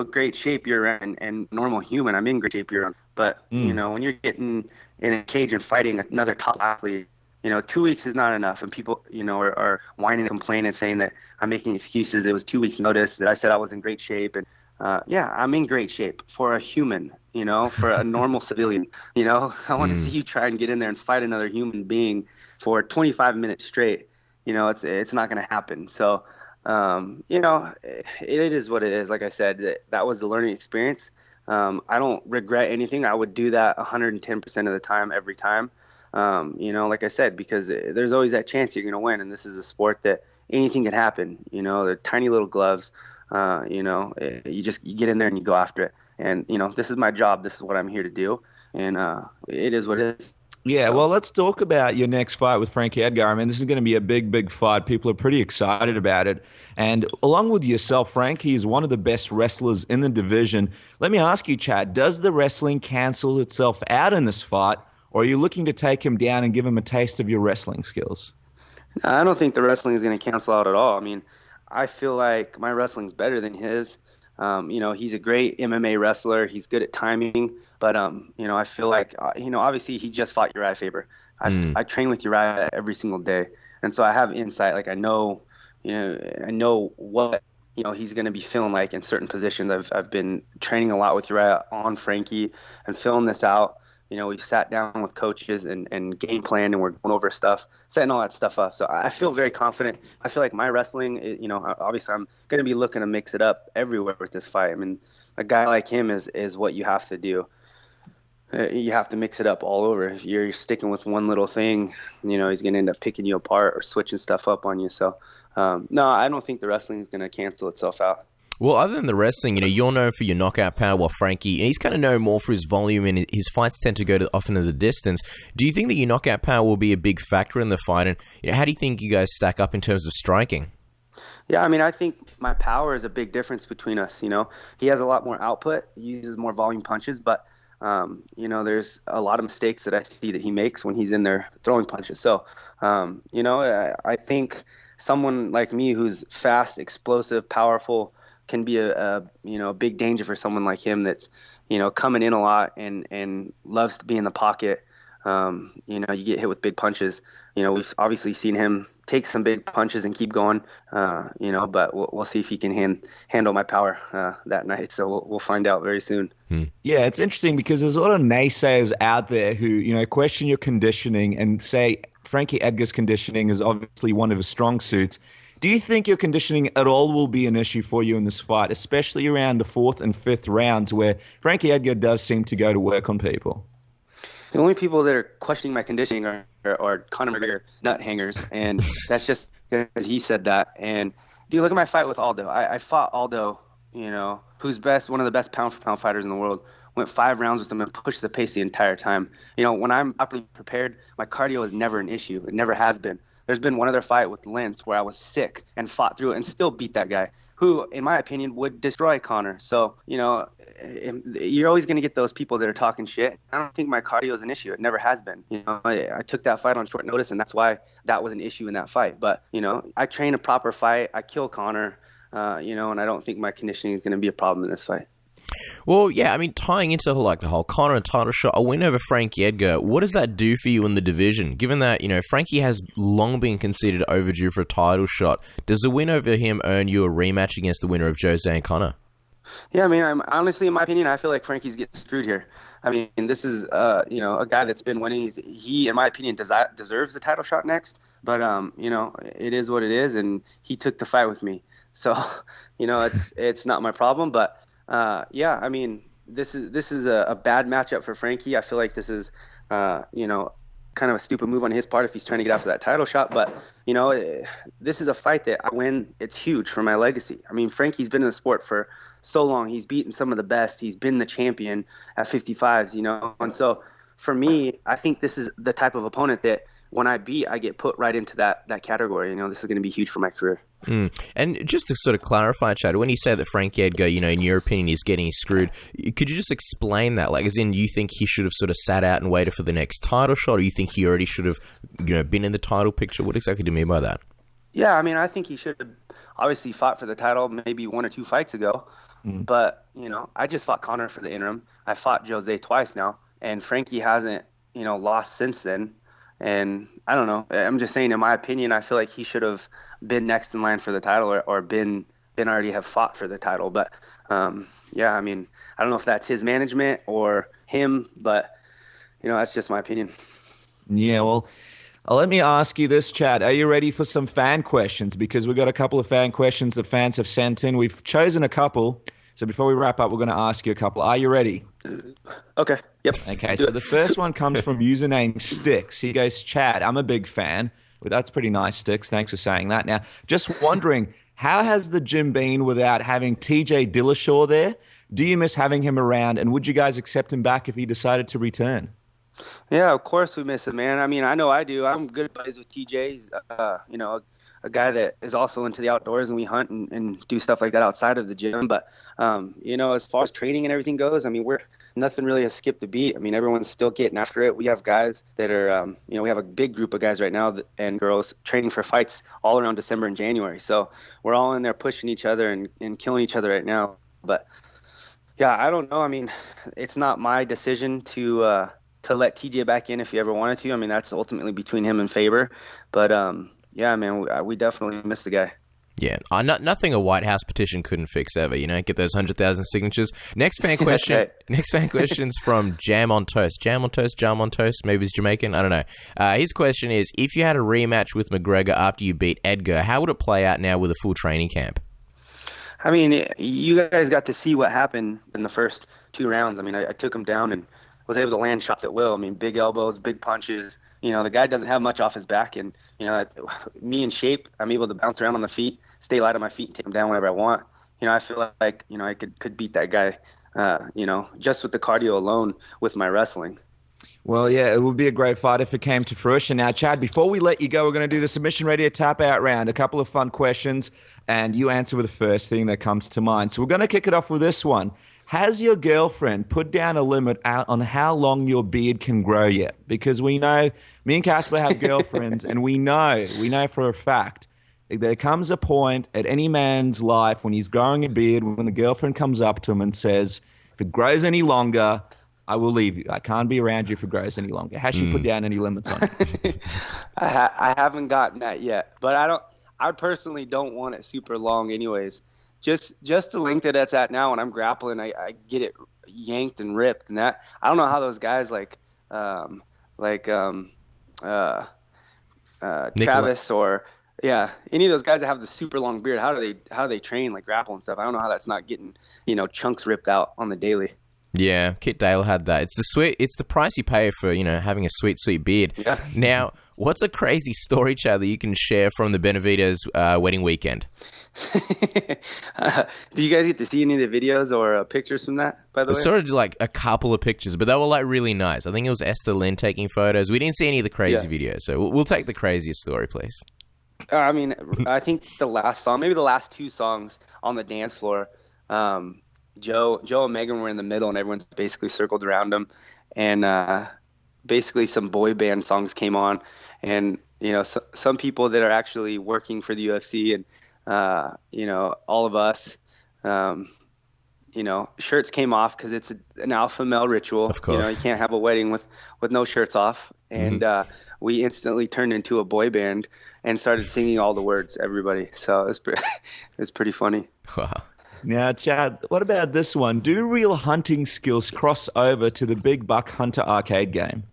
great shape year-round and normal human. I'm in great shape year-round. But, when you're getting in a cage and fighting another top athlete, 2 weeks is not enough. And people, are whining and complaining and saying that I'm making excuses. It was 2 weeks notice that I said I was in great shape. And, I'm in great shape for a human, for a normal civilian. I want to see you try and get in there and fight another human being for 25 minutes straight. It's not going to happen. So, it is what it is. Like I said, that was the learning experience. I don't regret anything. I would do that 110% of the time, every time. Like I said, because there's always that chance you're going to win. And this is a sport that anything can happen. They're tiny little gloves. You get in there and you go after it. And, this is my job. This is what I'm here to do. And it is what it is. Yeah, well, let's talk about your next fight with Frankie Edgar. I mean, this is going to be a big, big fight. People are pretty excited about it. And along with yourself, Frankie is one of the best wrestlers in the division. Let me ask you, Chad, does the wrestling cancel itself out in this fight, or are you looking to take him down and give him a taste of your wrestling skills? I don't think the wrestling is going to cancel out at all. I mean, I feel like my wrestling's better than his. He's a great MMA wrestler. He's good at timing. But, I feel like, obviously he just fought Uriah Faber. I train with Uriah every single day. And so I have insight. Like I know what, he's going to be feeling like in certain positions. I've been training a lot with Uriah on Frankie and filling this out. We've sat down with coaches and game planned, and we're going over stuff, setting all that stuff up. So I feel very confident. I feel like my wrestling, obviously I'm going to be looking to mix it up everywhere with this fight. I mean, a guy like him is what you have to do. You have to mix it up all over. If you're sticking with one little thing, he's going to end up picking you apart or switching stuff up on you. So, no, I don't think the wrestling is going to cancel itself out. Well, other than the wrestling, you're known for your knockout power, while Frankie, he's kind of known more for his volume, and his fights tend to go often to the distance. Do you think that your knockout power will be a big factor in the fight? And how do you think you guys stack up in terms of striking? Yeah, I mean, I think my power is a big difference between us. He has a lot more output, he uses more volume punches, but there's a lot of mistakes that I see that he makes when he's in there throwing punches. So, I think someone like me who's fast, explosive, powerful can be a big danger for someone like him that's, coming in a lot and loves to be in the pocket. You get hit with big punches. We've obviously seen him take some big punches and keep going, but we'll see if he can handle my power that night. So we'll find out very soon. Yeah, it's interesting because there's a lot of naysayers out there who, question your conditioning and say Frankie Edgar's conditioning is obviously one of his strong suits. Do you think your conditioning at all will be an issue for you in this fight, especially around the 4th and 5th rounds where Frankie Edgar does seem to go to work on people? The only people that are questioning my conditioning are Conor McGregor nut hangers, and that's just because he said that. And do you look at my fight with Aldo? I fought Aldo, who's one of the best pound-for-pound fighters in the world. Went 5 rounds with him and pushed the pace the entire time. When I'm properly prepared, my cardio is never an issue. It never has been. There's been one other fight with Lentz where I was sick and fought through it and still beat that guy, who, in my opinion, would destroy Conor. So, you're always going to get those people that are talking shit. I don't think my cardio is an issue. It never has been. I took that fight on short notice, and that's why that was an issue in that fight. But, I train a proper fight. I kill Conor, and I don't think my conditioning is going to be a problem in this fight. Well, yeah, I mean, tying into the whole Conor and title shot, a win over Frankie Edgar, what does that do for you in the division? Given that, Frankie has long been considered overdue for a title shot, does the win over him earn you a rematch against the winner of Jose and Conor? Yeah, I mean, honestly, in my opinion, I feel like Frankie's getting screwed here. I mean, this is, a guy that's been winning. He, in my opinion, deserves the title shot next. But, it is what it is, and he took the fight with me. So, it's not my problem. But, yeah, I mean, this is a bad matchup for Frankie. I feel like this is, kind of a stupid move on his part if he's trying to get after that title shot. But, this is a fight that I win. It's huge for my legacy. I mean, Frankie's been in the sport for so long. He's beaten some of the best. He's been the champion at 55s, And so for me, I think this is the type of opponent that when I beat, I get put right into that category. This is going to be huge for my career. And just to sort of clarify, Chad, when you say that Frankie Edgar, in your opinion, is getting screwed, could you just explain that? Like, as in, you think he should have sort of sat out and waited for the next title shot, or you think he already should have, been in the title picture? What exactly do you mean by that? Yeah, I mean, I think he should have obviously fought for the title maybe 1 or 2 fights ago. But, I just fought Conor for the interim. I fought Jose twice now, and Frankie hasn't, lost since then. And I don't know. I'm just saying, in my opinion, I feel like he should have been next in line for the title or been already have fought for the title. But, I mean, I don't know if that's his management or him, but, that's just my opinion. Yeah, well, let me ask you this, Chad. Are you ready for some fan questions? Because we've got a couple of fan questions the fans have sent in. We've chosen a couple. So before we wrap up, we're going to ask you a couple. Are you ready? Okay. Yep. Okay, so the first one comes from username Sticks. He goes, Chad, I'm a big fan. Well, that's pretty nice, Sticks. Thanks for saying that. Now, just wondering, how has the gym been without having TJ Dillashaw there? Do you miss having him around? And would you guys accept him back if he decided to return? Yeah, of course we miss him, man. I mean, I know I do. I'm good buddies with TJ. He's, a guy that is also into the outdoors, and we hunt and do stuff like that outside of the gym. But, as far as training and everything goes, I mean, nothing really has skipped a beat. I mean, everyone's still getting after it. We have guys that are, we have a big group of guys right now and girls training for fights all around December and January. So we're all in there pushing each other and killing each other right now. But, yeah, I don't know. I mean, it's not my decision to let TJ back in if he ever wanted to. I mean, that's ultimately between him and Faber. But, yeah, man, we definitely miss the guy. Yeah, nothing a White House petition couldn't fix ever. Get those 100,000 signatures. Next fan question. Right. Next fan question's from Jam on Toast. Jam on Toast. Maybe he's Jamaican. I don't know. His question is: if you had a rematch with McGregor after you beat Edgar, how would it play out now with a full training camp? I mean, you guys got to see what happened in the first 2 rounds. I mean, I took him down and was able to land shots at will. I mean, big elbows, big punches. The guy doesn't have much off his back, and me in shape, I'm able to bounce around on the feet, stay light on my feet, and take him down whenever I want. I feel like I could beat that guy, just with the cardio alone with my wrestling. Well, yeah, it would be a great fight if it came to fruition. Now, Chad, before we let you go, we're going to do the Submission Radio Tap Out round. A couple of fun questions, and you answer with the first thing that comes to mind. So we're going to kick it off with this one. Has your girlfriend put down a limit out on how long your beard can grow yet? Because we know, me and Casper have girlfriends, and we know for a fact, there comes a point at any man's life when he's growing a beard, when the girlfriend comes up to him and says, if it grows any longer, I will leave you. I can't be around you if it grows any longer. Has she put down any limits on it? I haven't gotten that yet, but I personally don't want it super long anyways. Just the length that it's at now when I'm grappling, I get it yanked and ripped, and that I don't know how those guys like Travis or any of those guys that have the super long beard. How do they train like grapple and stuff? I don't know how that's not getting chunks ripped out on the daily. Yeah, Kit Dale had that. It's the price you pay for having a sweet beard. Yeah. Now, what's a crazy story, Chad, that you can share from the Benavidez wedding weekend? Did you guys get to see any of the videos or pictures from that, by the way? Sort of like a couple of pictures, but they were like really nice. I think it was Esther Lynn taking photos. We didn't see any of the crazy videos, so we'll take the craziest story, please. I mean, I think the last song, maybe the last 2 songs on the dance floor, Joe and Megan were in the middle, and everyone's basically circled around them, and basically some boy band songs came on, and some people that are actually working for the UFC and all of us, shirts came off because it's an alpha male ritual. Of course. You can't have a wedding with no shirts off. And we instantly turned into a boy band and started singing all the words, everybody. So it's pretty funny. Wow. Now, Chad, what about this one? Do real hunting skills cross over to the Big Buck Hunter arcade game?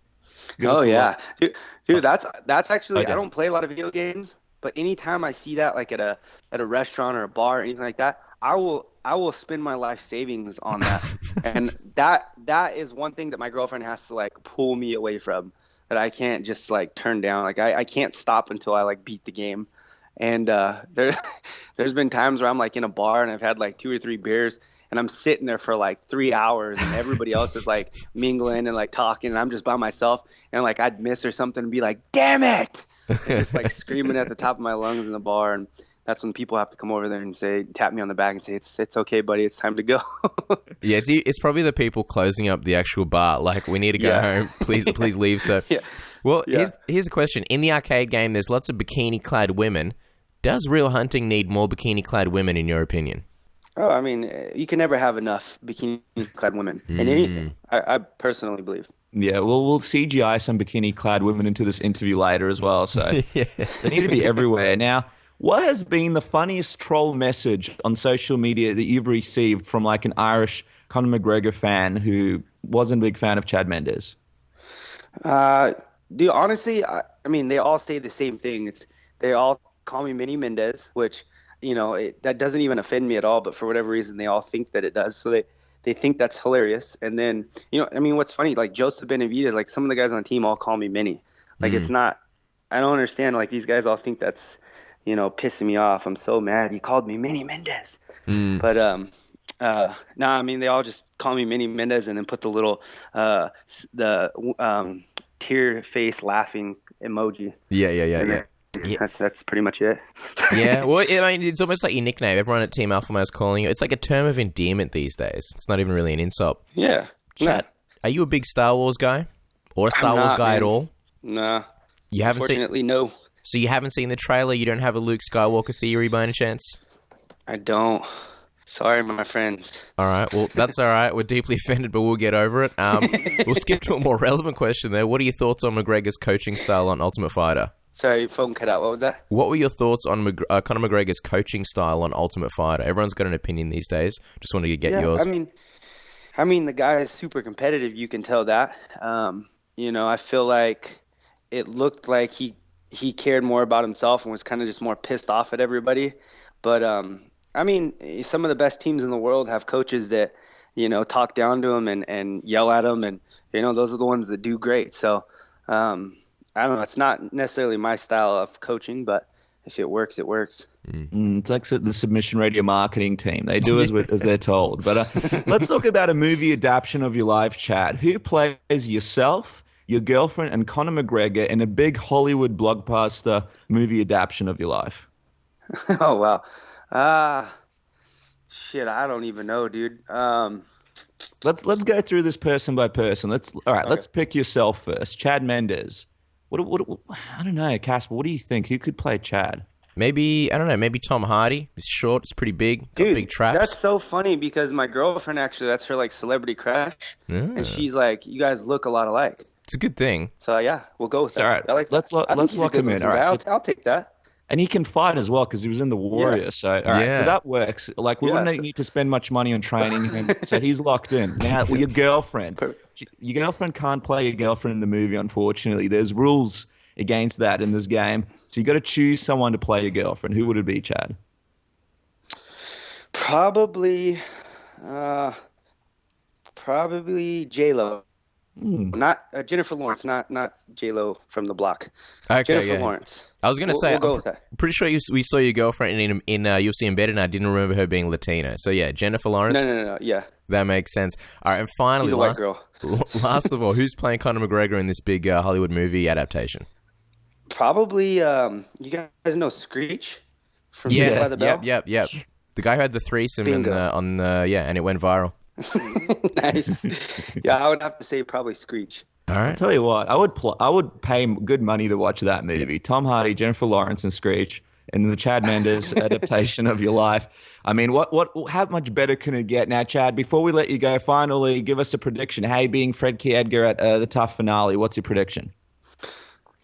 Yeah. Dude, that's actually, Okay. I don't play a lot of video games, but anytime I see that, like at a restaurant or a bar or anything like that, I will spend my life savings on that. And that is one thing that my girlfriend has to like pull me away from. that I can't just like turn down. Like I can't stop until I like beat the game. And there's been times where I'm like in a bar and I've had like 2 or 3 beers and I'm sitting there for like 3 hours and everybody else is like mingling and like talking and I'm just by myself and like I'd miss or something and be like, damn it, and just like screaming at the top of my lungs in the bar. And that's when people have to come over there and tap me on the back and say, it's okay, buddy, it's time to go. Yeah, it's probably the people closing up the actual bar. Like, we need to go home. Please leave. So, well, here's a question. In the arcade game, there's lots of bikini-clad women. Does real hunting need more bikini-clad women, in your opinion? Oh, I mean, you can never have enough bikini-clad women in anything. I personally believe. Yeah, well, we'll CGI some bikini-clad women into this interview later as well. So they need to be everywhere. Now, what has been the funniest troll message on social media that you've received from like an Irish Conor McGregor fan who wasn't a big fan of Chad Mendes? Dude, honestly, I mean, they all say the same thing. They all call me Mini Mendes, which, you know, that doesn't even offend me at all. But for whatever reason, they all think that it does. So they think that's hilarious. And then, you know, I mean, what's funny, like Joseph Benavidez, like some of the guys on the team all call me Mini. Like it's not, I don't understand. Like these guys all think that's, you know, pissing me off. I'm so mad. He called me Mini Mendes. But I mean, they all just call me Mini Mendes and then put the little tear face laughing emoji. Yeah. That's pretty much it. Yeah, well, I mean, it's almost like your nickname. Everyone at Team Alpha Male is calling you. It's like a term of endearment these days. It's not even really an insult. Yeah. Chad, are you a big Star Wars guy? Or a Star Wars guy at all? Nah. You haven't Unfortunately, no. So you haven't seen the trailer? You don't have a Luke Skywalker theory by any chance? I don't. Sorry, my friends. All right. Well, that's all right. We're deeply offended, but we'll get over it. We'll skip to a more relevant question there. What are your thoughts on McGregor's coaching style on Ultimate Fighter? Sorry, phone cut out. What was that? What were your thoughts on Conor McGregor's coaching style on Ultimate Fighter? Everyone's got an opinion these days. Just wanted to get yours. I mean, the guy is super competitive. You can tell that. You know, I feel like it looked like he cared more about himself and was kind of just more pissed off at everybody. But I mean, some of the best teams in the world have coaches that, you know, talk down to him and yell at him, and you know, those are the ones that do great. So. I don't know. It's not necessarily my style of coaching, but if it works, it works. It's like the Submission Radio marketing team. They do as they're told. But let's talk about a movie adaptation of your life, Chad. Who plays yourself, your girlfriend, and Conor McGregor in a big Hollywood blockbuster movie adaptation of your life? Oh, wow. Shit, I don't even know, dude. Let's go through this person by person. Let's pick yourself first. Chad Mendes. What I don't know, Casper, what do you think? Who could play Chad? Maybe, I don't know, maybe Tom Hardy. He's short, it's pretty big, got dude, big traps. That's so funny because my girlfriend, actually, that's her like celebrity crush. And she's like, you guys look a lot alike. It's a good thing. So yeah, we'll go with that. All right, I like let's lock him in. All right, I'll take that. And he can fight as well because he was in the Warriors. So, all right, so that works. Like, we wouldn't need to spend much money on training him. So he's locked in. Now, your girlfriend. Your girlfriend can't play your girlfriend in the movie, unfortunately. There's rules against that in this game. So you got to choose someone to play your girlfriend. Who would it be, Chad? Probably J-Lo. Not Jennifer Lawrence, not J-Lo from the block. Okay, Jennifer Lawrence. I was going to say, we'll go with that. I'm pretty sure we saw your girlfriend in UFC Embedded, and I didn't remember her being Latina. So yeah, Jennifer Lawrence. No, yeah. That makes sense. All right, and finally, she's a white girl. Last of all, who's playing Conor McGregor in this big Hollywood movie adaptation? Probably, you guys know Screech from Saved by the Bell? Yep. The guy who had the threesome and it went viral. Nice. Yeah, I would have to say probably Screech. All right. I'll tell you what, I would pay good money to watch that movie. Tom Hardy, Jennifer Lawrence, and Screech, and the Chad Mendes adaptation of your life. I mean, how much better can it get? Now, Chad, before we let you go, finally, give us a prediction. Hey, being Frankie Edgar at the tough finale, what's your prediction?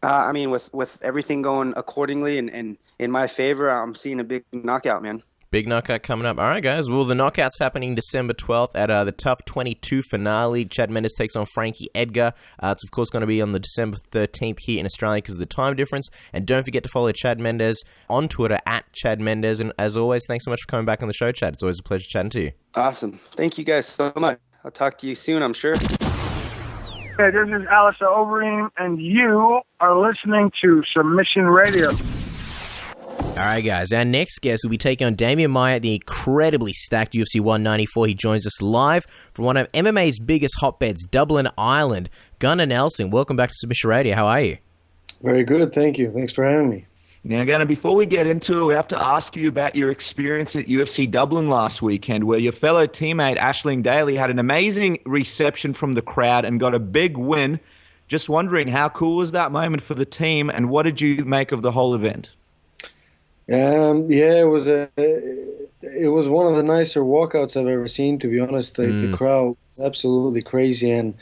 I mean, with everything going accordingly and in my favor, I'm seeing a big knockout, man. Big knockout coming up. All right, guys. Well, the knockout's happening December 12th at the Tough 22 finale. Chad Mendes takes on Frankie Edgar. It's, of course, going to be on the December 13th here in Australia because of the time difference. And don't forget to follow Chad Mendes on Twitter at Chad Mendes. And as always, thanks so much for coming back on the show, Chad. It's always a pleasure chatting to you. Awesome. Thank you guys so much. I'll talk to you soon, I'm sure. Hey, this is Alistair Overeem, and you are listening to Submission Radio. All right, guys. Our next guest will be taking on Damian Maia at the incredibly stacked UFC 194. He joins us live from one of MMA's biggest hotbeds, Dublin, Ireland. Gunnar Nelson, welcome back to Submission Radio. How are you? Very good, thank you. Thanks for having me. Now, Gunnar, before we get into it, we have to ask you about your experience at UFC Dublin last weekend, where your fellow teammate Aisling Daly had an amazing reception from the crowd and got a big win. Just wondering, how cool was that moment for the team, and what did you make of the whole event? It was one of the nicer walkouts I've ever seen, to be honest. Like, the crowd was absolutely crazy, and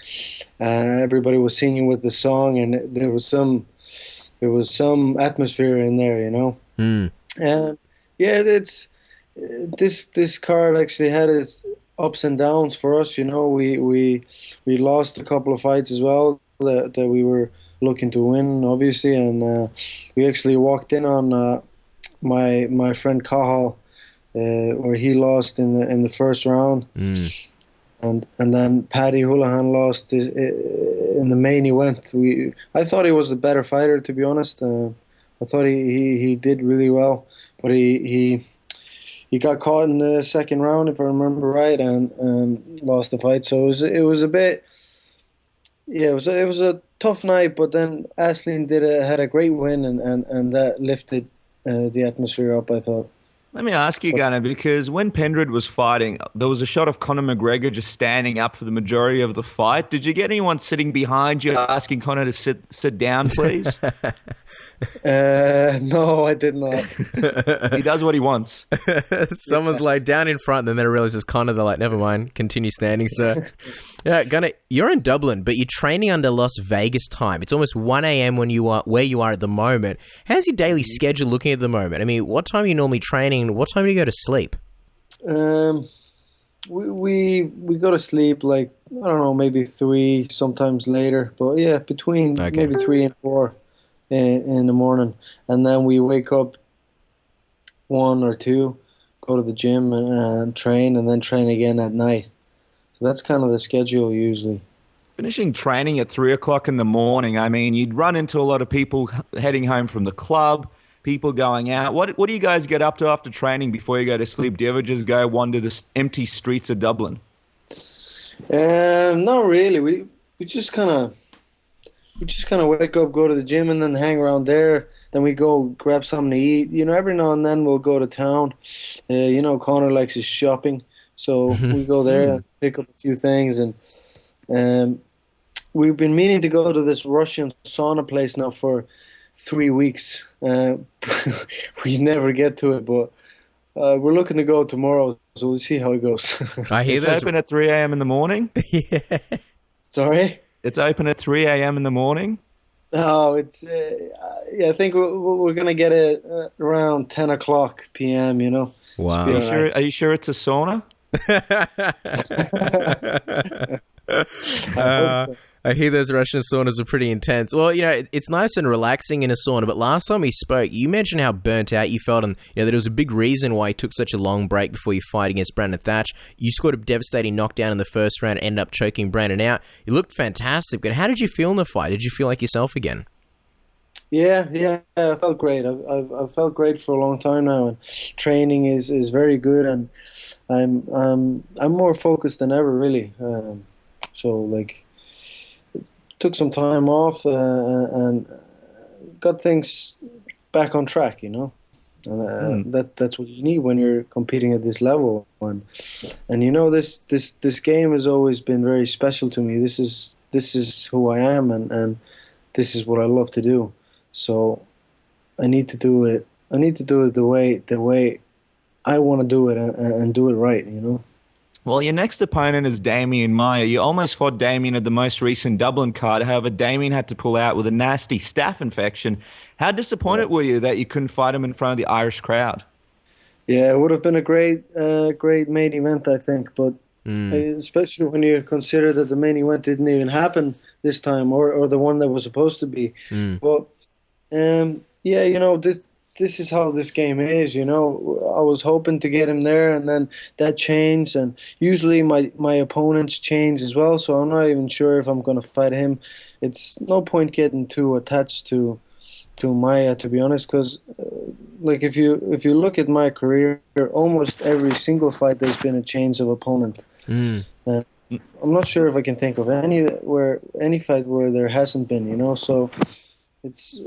everybody was singing with the song, and there was some atmosphere in there, you know. And it's this card actually had its ups and downs for us, you know. We lost a couple of fights as well that we were looking to win, obviously, and we actually walked in on my friend Cahill, where he lost in the first round, and then Paddy Houlihan lost in the main event. I thought he was the better fighter, to be honest. I thought he did really well, but he got caught in the second round, if I remember right, and lost the fight. So it was a bit, it was a tough night. But then Aisling had a great win, and that lifted the atmosphere up, I thought. Let me ask you, Gunnar, because when Pendred was fighting, there was a shot of Conor McGregor just standing up for the majority of the fight. Did you get anyone sitting behind you asking Conor to sit down, please? No, I did not. He does what he wants. Someone's like down in front, and then they realize it's Conor. They're like, never mind, continue standing, sir. Yeah, Gunnar, you're in Dublin, but you're training under Las Vegas time. It's almost 1 a.m. where you are at the moment. How's your daily schedule looking at the moment? I mean, what time are you normally training? What time do you go to sleep? We go to sleep like, I don't know, maybe 3, sometimes later. But yeah, between maybe 3 and 4 in the morning. And then we wake up 1 or 2, go to the gym and train, and then train again at night. So that's kind of the schedule usually. Finishing training at 3 o'clock in the morning, I mean, you'd run into a lot of people heading home from the club, people going out. What do you guys get up to after training before you go to sleep? Do you ever just go wander the empty streets of Dublin? Not really. We just kind of wake up, go to the gym, and then hang around there. Then we go grab something to eat. You know, every now and then we'll go to town. You know, Conor likes his shopping, so we go there and pick up a few things. And we've been meaning to go to this Russian sauna place now for 3 weeks. We never get to it, but we're looking to go tomorrow, so we'll see how it goes. I hear it's open at 3 a.m. in the morning? Yeah. Sorry? It's open at 3 a.m. in the morning? No, it's I think we're gonna get it around 10 o'clock p.m. You know. Wow. Are you sure it's a sauna? I hear those Russian saunas are pretty intense. Well, you know, it's nice and relaxing in a sauna, but last time we spoke, you mentioned how burnt out you felt, and you know that it was a big reason why you took such a long break before you fight against Brandon Thatch. You scored a devastating knockdown in the first round, ended up choking Brandon out. You looked fantastic, but how did you feel in the fight? Did you feel like yourself again? Yeah, I felt great. I've felt great for a long time now, and training is very good, and I'm more focused than ever, really. So like, took some time off and got things back on track, you know. And that's what you need when you're competing at this level. And you know, this game has always been very special to me. This is who I am, and this is what I love to do. So I need to do it. I need to do it the way I want to do it, and do it right, you know. Well, your next opponent is Damian Maia. You almost fought Damian at the most recent Dublin card. However, Damian had to pull out with a nasty staph infection. How disappointed were you that you couldn't fight him in front of the Irish crowd? Yeah, it would have been a great main event, I think. But especially when you consider that the main event didn't even happen this time, or the one that was supposed to be. But yeah, you know, this is how this game is, you know. I was hoping to get him there, and then that changed, and usually my opponents change as well, so I'm not even sure if I'm going to fight him. It's no point getting too attached to Maya, to be honest, because like if you look at my career, almost every single fight there's been a change of opponent. I'm not sure if I can think of any fight where there hasn't been, you know. So it's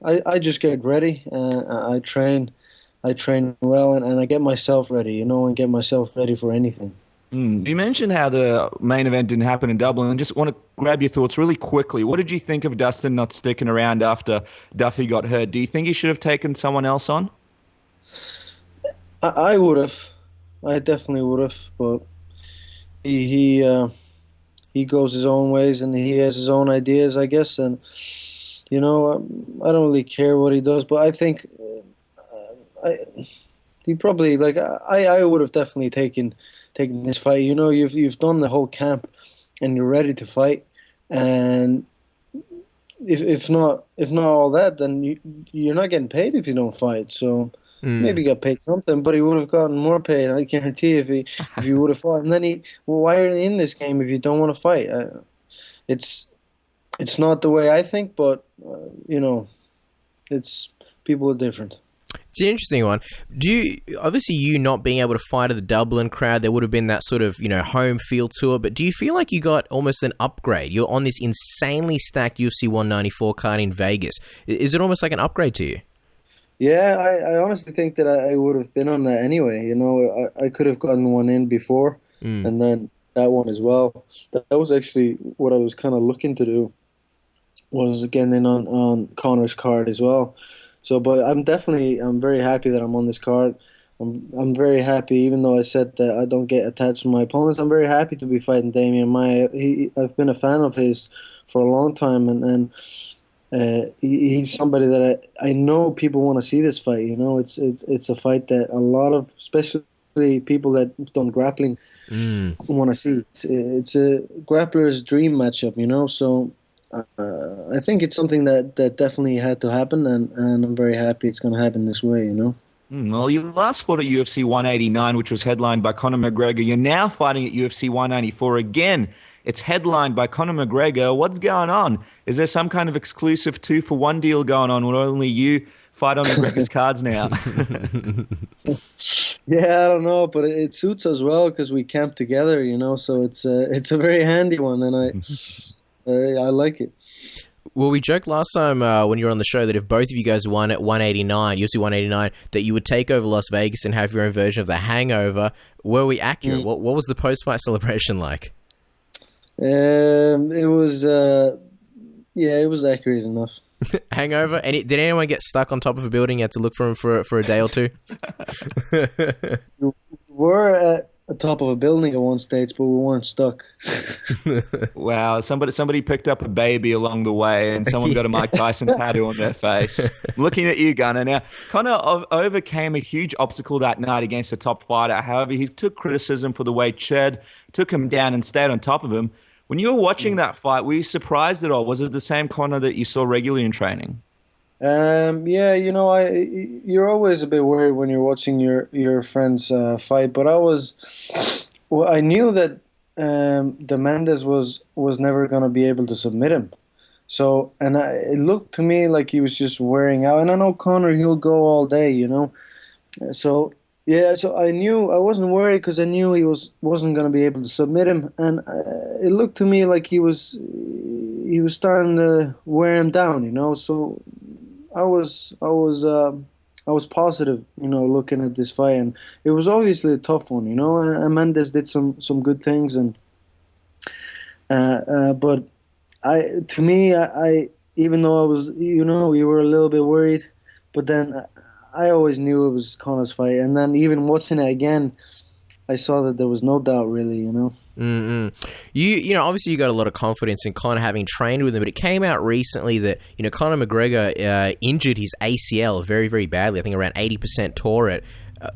I just get ready. I train well, and I get myself ready, you know, and get myself ready for anything. You mentioned how the main event didn't happen in Dublin, and just want to grab your thoughts really quickly. What did you think of Dustin not sticking around after Duffy got hurt? Do you think he should have taken someone else on? I would have. I definitely would have, but he goes his own ways, and he has his own ideas, I guess, and you know, I don't really care what he does, but I think he probably, like, I would have definitely taken this fight. You know, you've done the whole camp, and you're ready to fight, and if not all that, then you're not getting paid if you don't fight. So maybe get paid something, but he would have gotten more paid. I guarantee if he would have fought. And then why are you in this game if you don't want to fight? It's not the way I think, but you know, it's people are different. It's an interesting one. Obviously you not being able to fight at the Dublin crowd, there would have been that sort of, you know, home feel to it, but do you feel like you got almost an upgrade? You're on this insanely stacked UFC 194 card in Vegas. Is it almost like an upgrade to you? Yeah, I honestly think that I would have been on that anyway. You know, I could have gotten one in before, and then that one as well. That was actually what I was kind of looking to do, was getting in on Conor's card as well. So, but I'm very happy that I'm on this card. I'm very happy, even though I said that I don't get attached to my opponents. I'm very happy to be fighting Damian Maia. I've been a fan of his for a long time, and he's somebody that I know people want to see this fight. You know, it's a fight that a lot of, especially people that have done grappling, want to see. It's a grappler's dream matchup, you know. So I think it's something that definitely had to happen, and I'm very happy it's going to happen this way, you know. Well, you last fought at UFC 189, which was headlined by Conor McGregor. You're now fighting at UFC 194 again. It's headlined by Conor McGregor. What's going on? Is there some kind of exclusive 2-for-1 deal going on where only you fight on McGregor's cards now? Yeah, I don't know, but it suits us well because we camp together, you know. So it's a very handy one, and I like it. Well, we joked last time when you were on the show that if both of you guys won at 189, UFC 189, that you would take over Las Vegas and have your own version of The Hangover. Were we accurate? What was the post-fight celebration like? It was it was accurate enough. Hangover? Did anyone get stuck on top of a building? You had to look for him for a day or two? We were at the top of a building at one stage, but we weren't stuck. Wow, somebody picked up a baby along the way, and someone got a Mike Tyson tattoo on their face. Looking at you, Gunnar. Now, Conor overcame a huge obstacle that night against a top fighter. However, he took criticism for the way Chad took him down and stayed on top of him. When you were watching that fight, were you surprised at all? Was it the same Conor that you saw regularly in training? Yeah, you know, you're always a bit worried when you're watching your friends fight, but I knew that the Mendes was never going to be able to submit him. So, and it looked to me like he was just wearing out. And I know Conor, he'll go all day, you know. So, yeah, so I wasn't worried because I knew he wasn't going to be able to submit him. And it looked to me like he was starting to wear him down, you know. So I was positive, you know, looking at this fight, and it was obviously a tough one, you know. And Mendes did some good things, and but to me, even though I was, you know, we were a little bit worried, but then I always knew it was Conor's fight, and then even watching it again, I saw that there was no doubt, really, you know. You know, obviously you got a lot of confidence in Conor having trained with him, but it came out recently that, you know, Conor McGregor injured his ACL very, very badly. I think around 80% tore it.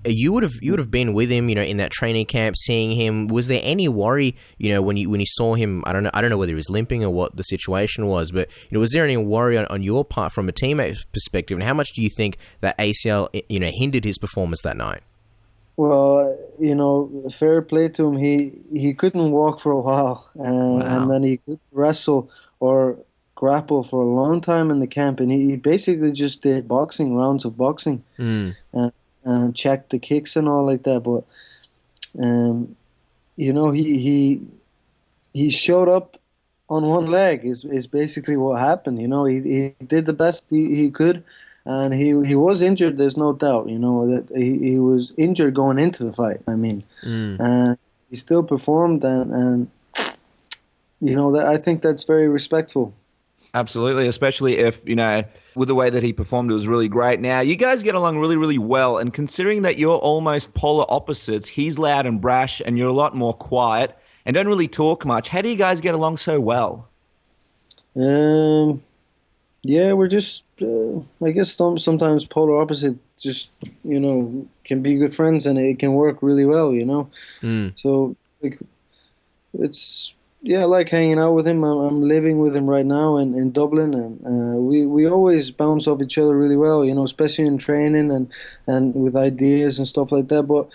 you would have been with him, in that training camp, seeing him. Was there any worry, when you saw him? I don't know whether he was limping or what the situation was, but was there any worry on your part from a teammate perspective? And how much do you think that ACL, hindered his performance that night? Well, fair play to him. He couldn't walk for a while, and then he could wrestle or grapple for a long time in the camp, and he basically just did rounds of boxing, and checked the kicks and all like that. But he showed up on one leg is basically what happened. He did the best he could. And he was injured, there's no doubt, that he was injured going into the fight, and he still performed, and that I think that's very respectful. Absolutely, especially if, with the way that he performed, it was really great. Now, you guys get along really, really well, and considering that you're almost polar opposites, he's loud and brash, and you're a lot more quiet, and don't really talk much, how do you guys get along so well? Yeah, we're just, I guess sometimes polar opposite just, can be good friends, and it can work really well, So, I like hanging out with him. I'm living with him right now in Dublin, and we always bounce off each other really well, especially in training and with ideas and stuff like that. But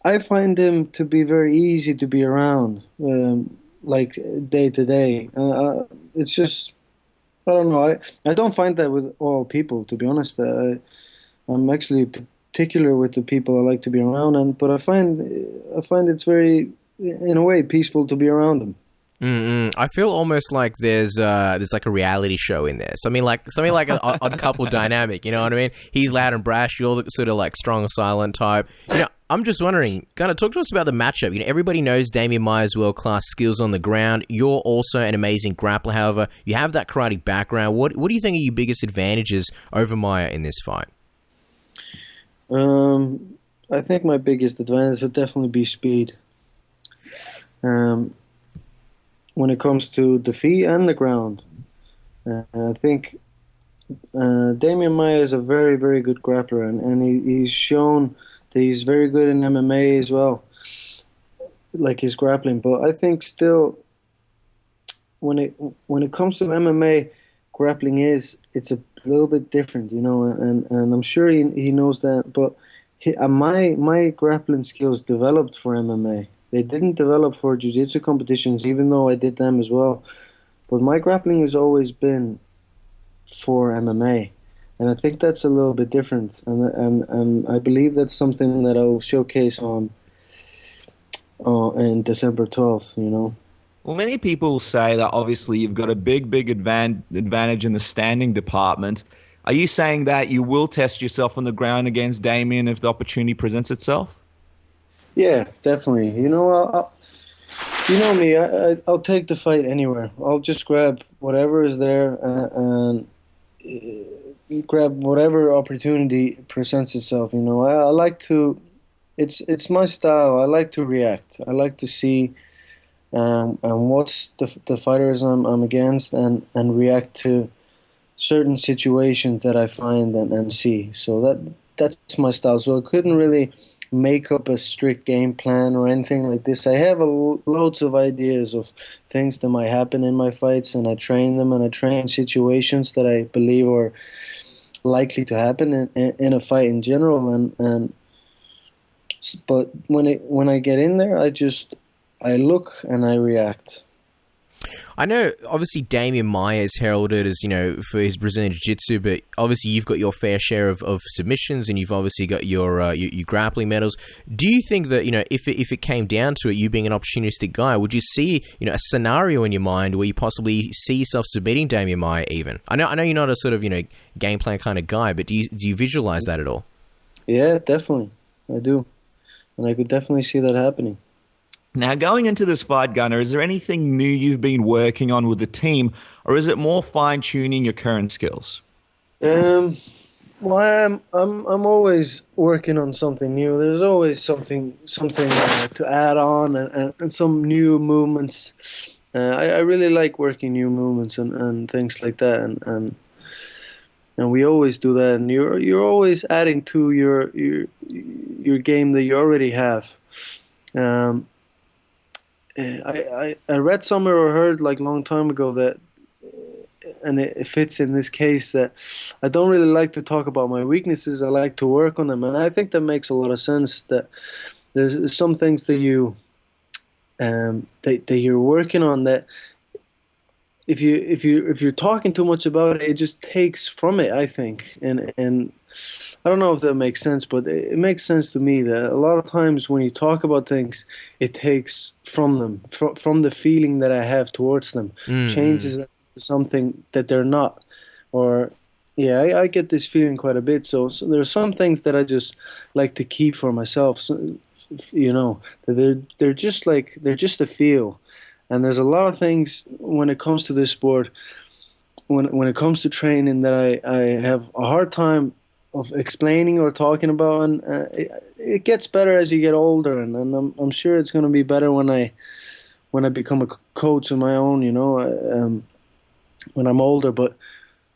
I find him to be very easy to be around, like day to day. It's just... I don't know. I don't find that with all people, to be honest. I'm actually particular with the people I like to be around, but I find it's very, in a way, peaceful to be around them. I feel almost like there's like a reality show in there. Something like an odd couple dynamic. You know what I mean? He's loud and brash. You're the sort of like strong, silent type. I'm just wondering, kind of talk to us about the matchup. Everybody knows Damian Maia's world-class skills on the ground. You're also an amazing grappler. However, you have that karate background. What do you think are your biggest advantages over Maia in this fight? I think my biggest advantage would definitely be speed. When it comes to the feet and the ground, I think Damian Maia is a very, very good grappler, and he's shown that he's very good in MMA as well, like his grappling. But I think still, when it comes to MMA, grappling it's a little bit different, and I'm sure he knows that. But my grappling skills developed for MMA. They didn't develop for jiu-jitsu competitions, even though I did them as well. But my grappling has always been for MMA. And I think that's a little bit different, and I believe that's something that I'll showcase on in December 12th. Well, many people say that obviously you've got a big advantage in the standing department. Are you saying that you will test yourself on the ground against Damian if the opportunity presents itself? Yeah, definitely. You know me. I'll take the fight anywhere. I'll just grab whatever is there and grab whatever opportunity presents itself. I like to. It's my style. I like to react. I like to see and what's the fighters I'm against, and react to certain situations that I find and see. So that's my style. So I couldn't really make up a strict game plan or anything like this. I have loads of ideas of things that might happen in my fights, and I train them, and I train situations that I believe are likely to happen in a fight in general. But when I get in there, I look and I react. I know, obviously, Damian Maia is heralded as, for his Brazilian Jiu-Jitsu, but obviously you've got your fair share of submissions, and you've obviously got your grappling medals. Do you think that, if it came down to it, you being an opportunistic guy, would you see, a scenario in your mind where you possibly see yourself submitting Damian Maia even? I know you're not a sort of, game plan kind of guy, but do you visualize that at all? Yeah, definitely. I do. And I could definitely see that happening. Now, going into this fight, Gunnar, is there anything new you've been working on with the team, or is it more fine-tuning your current skills? Well, I'm always working on something new. There's always something to add on, and some new movements. I really like working new movements and things like that. and we always do that. And you're always adding to your game that you already have. I read somewhere or heard like a long time ago that, and it fits in this case, that I don't really like to talk about my weaknesses. I like to work on them, and I think that makes a lot of sense. That there's some things that you're working on that if you're talking too much about it, it just takes from it, I think. And I don't know if that makes sense, but it makes sense to me that a lot of times when you talk about things, it takes from them, from the feeling that I have towards them, changes them to something that they're not. Or yeah, I get this feeling quite a bit. So there's some things that I just like to keep for myself. So, that they're just a feel. And there's a lot of things when it comes to this sport, when it comes to training, that I have a hard time of explaining or talking about, and it gets better as you get older, and I'm sure it's going to be better when I become a coach of my own, when I'm older. But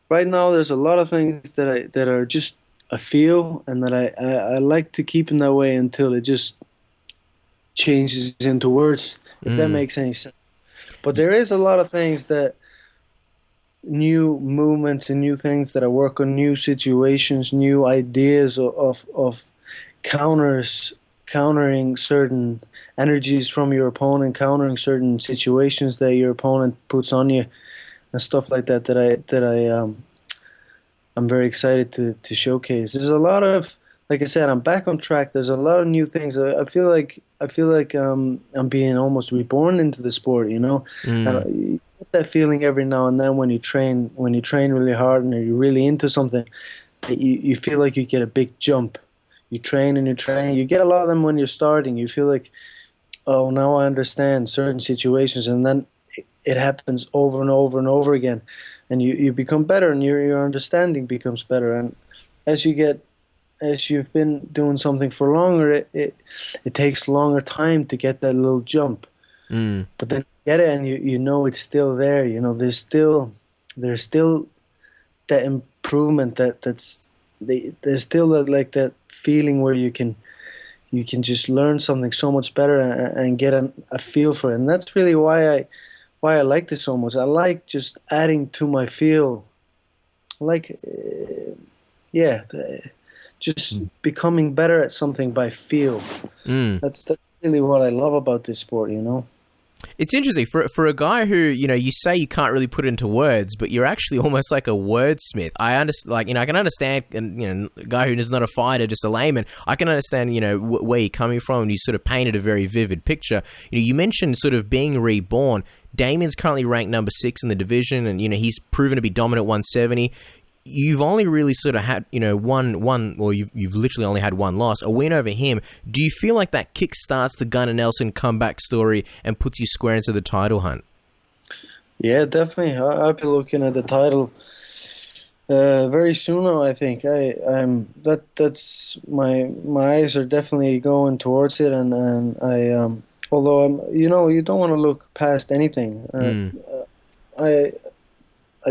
right now, there's a lot of things that are just a feel, and that I like to keep in that way until it just changes into words, if that makes any sense. But there is a lot of things that, new movements and new things that I work on, new situations, new ideas of countering certain energies from your opponent, countering certain situations that your opponent puts on you, and stuff like that. I'm very excited to showcase. There's a lot of, like I said, I'm back on track. There's a lot of new things. I feel like I'm being almost reborn into the sport. You get that feeling every now and then when you train really hard and you're really into something. You feel like you get a big jump. You train and you train. You get a lot of them when you're starting. You feel like, oh, now I understand certain situations, and then it happens over and over and over again, and you become better, and your understanding becomes better. And as you've been doing something for longer, it takes longer time to get that little jump. But then you get it, and you know it's still there. There's still that improvement. There's still that feeling where you can just learn something so much better and get a feel for it. And that's really why I like this so much. I like just adding to my feel. Just becoming better at something by feel. That's really what I love about this sport, It's interesting for a guy who, you say you can't really put it into words, but you're actually almost like a wordsmith. I understand, I can understand, and a guy who is not a fighter, just a layman, I can understand, where you're coming from, and you sort of painted a very vivid picture. You mentioned sort of being reborn. Damian's currently ranked number 6 in the division, and, he's proven to be dominant 170. You've only really sort of had, one, or you've literally only had one loss, a win over him. Do you feel like that kickstarts the Gunnar Nelson comeback story and puts you square into the title hunt? Yeah, definitely. I'll be looking at the title very soon now, I think. That's my eyes are definitely going towards it, and I although you don't want to look past anything. I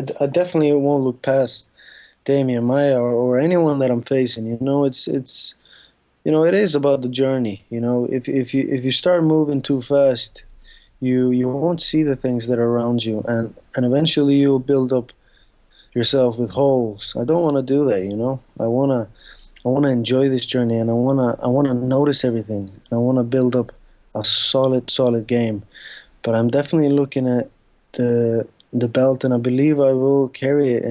definitely won't look past Damian Maia or anyone that I'm facing. It's it is about the journey. If you start moving too fast, you won't see the things that are around you, and eventually you'll build up yourself with holes. I don't want to do that. I wanna enjoy this journey, and I wanna notice everything. I wanna build up a solid game. But I'm definitely looking at the belt, and I believe I will carry it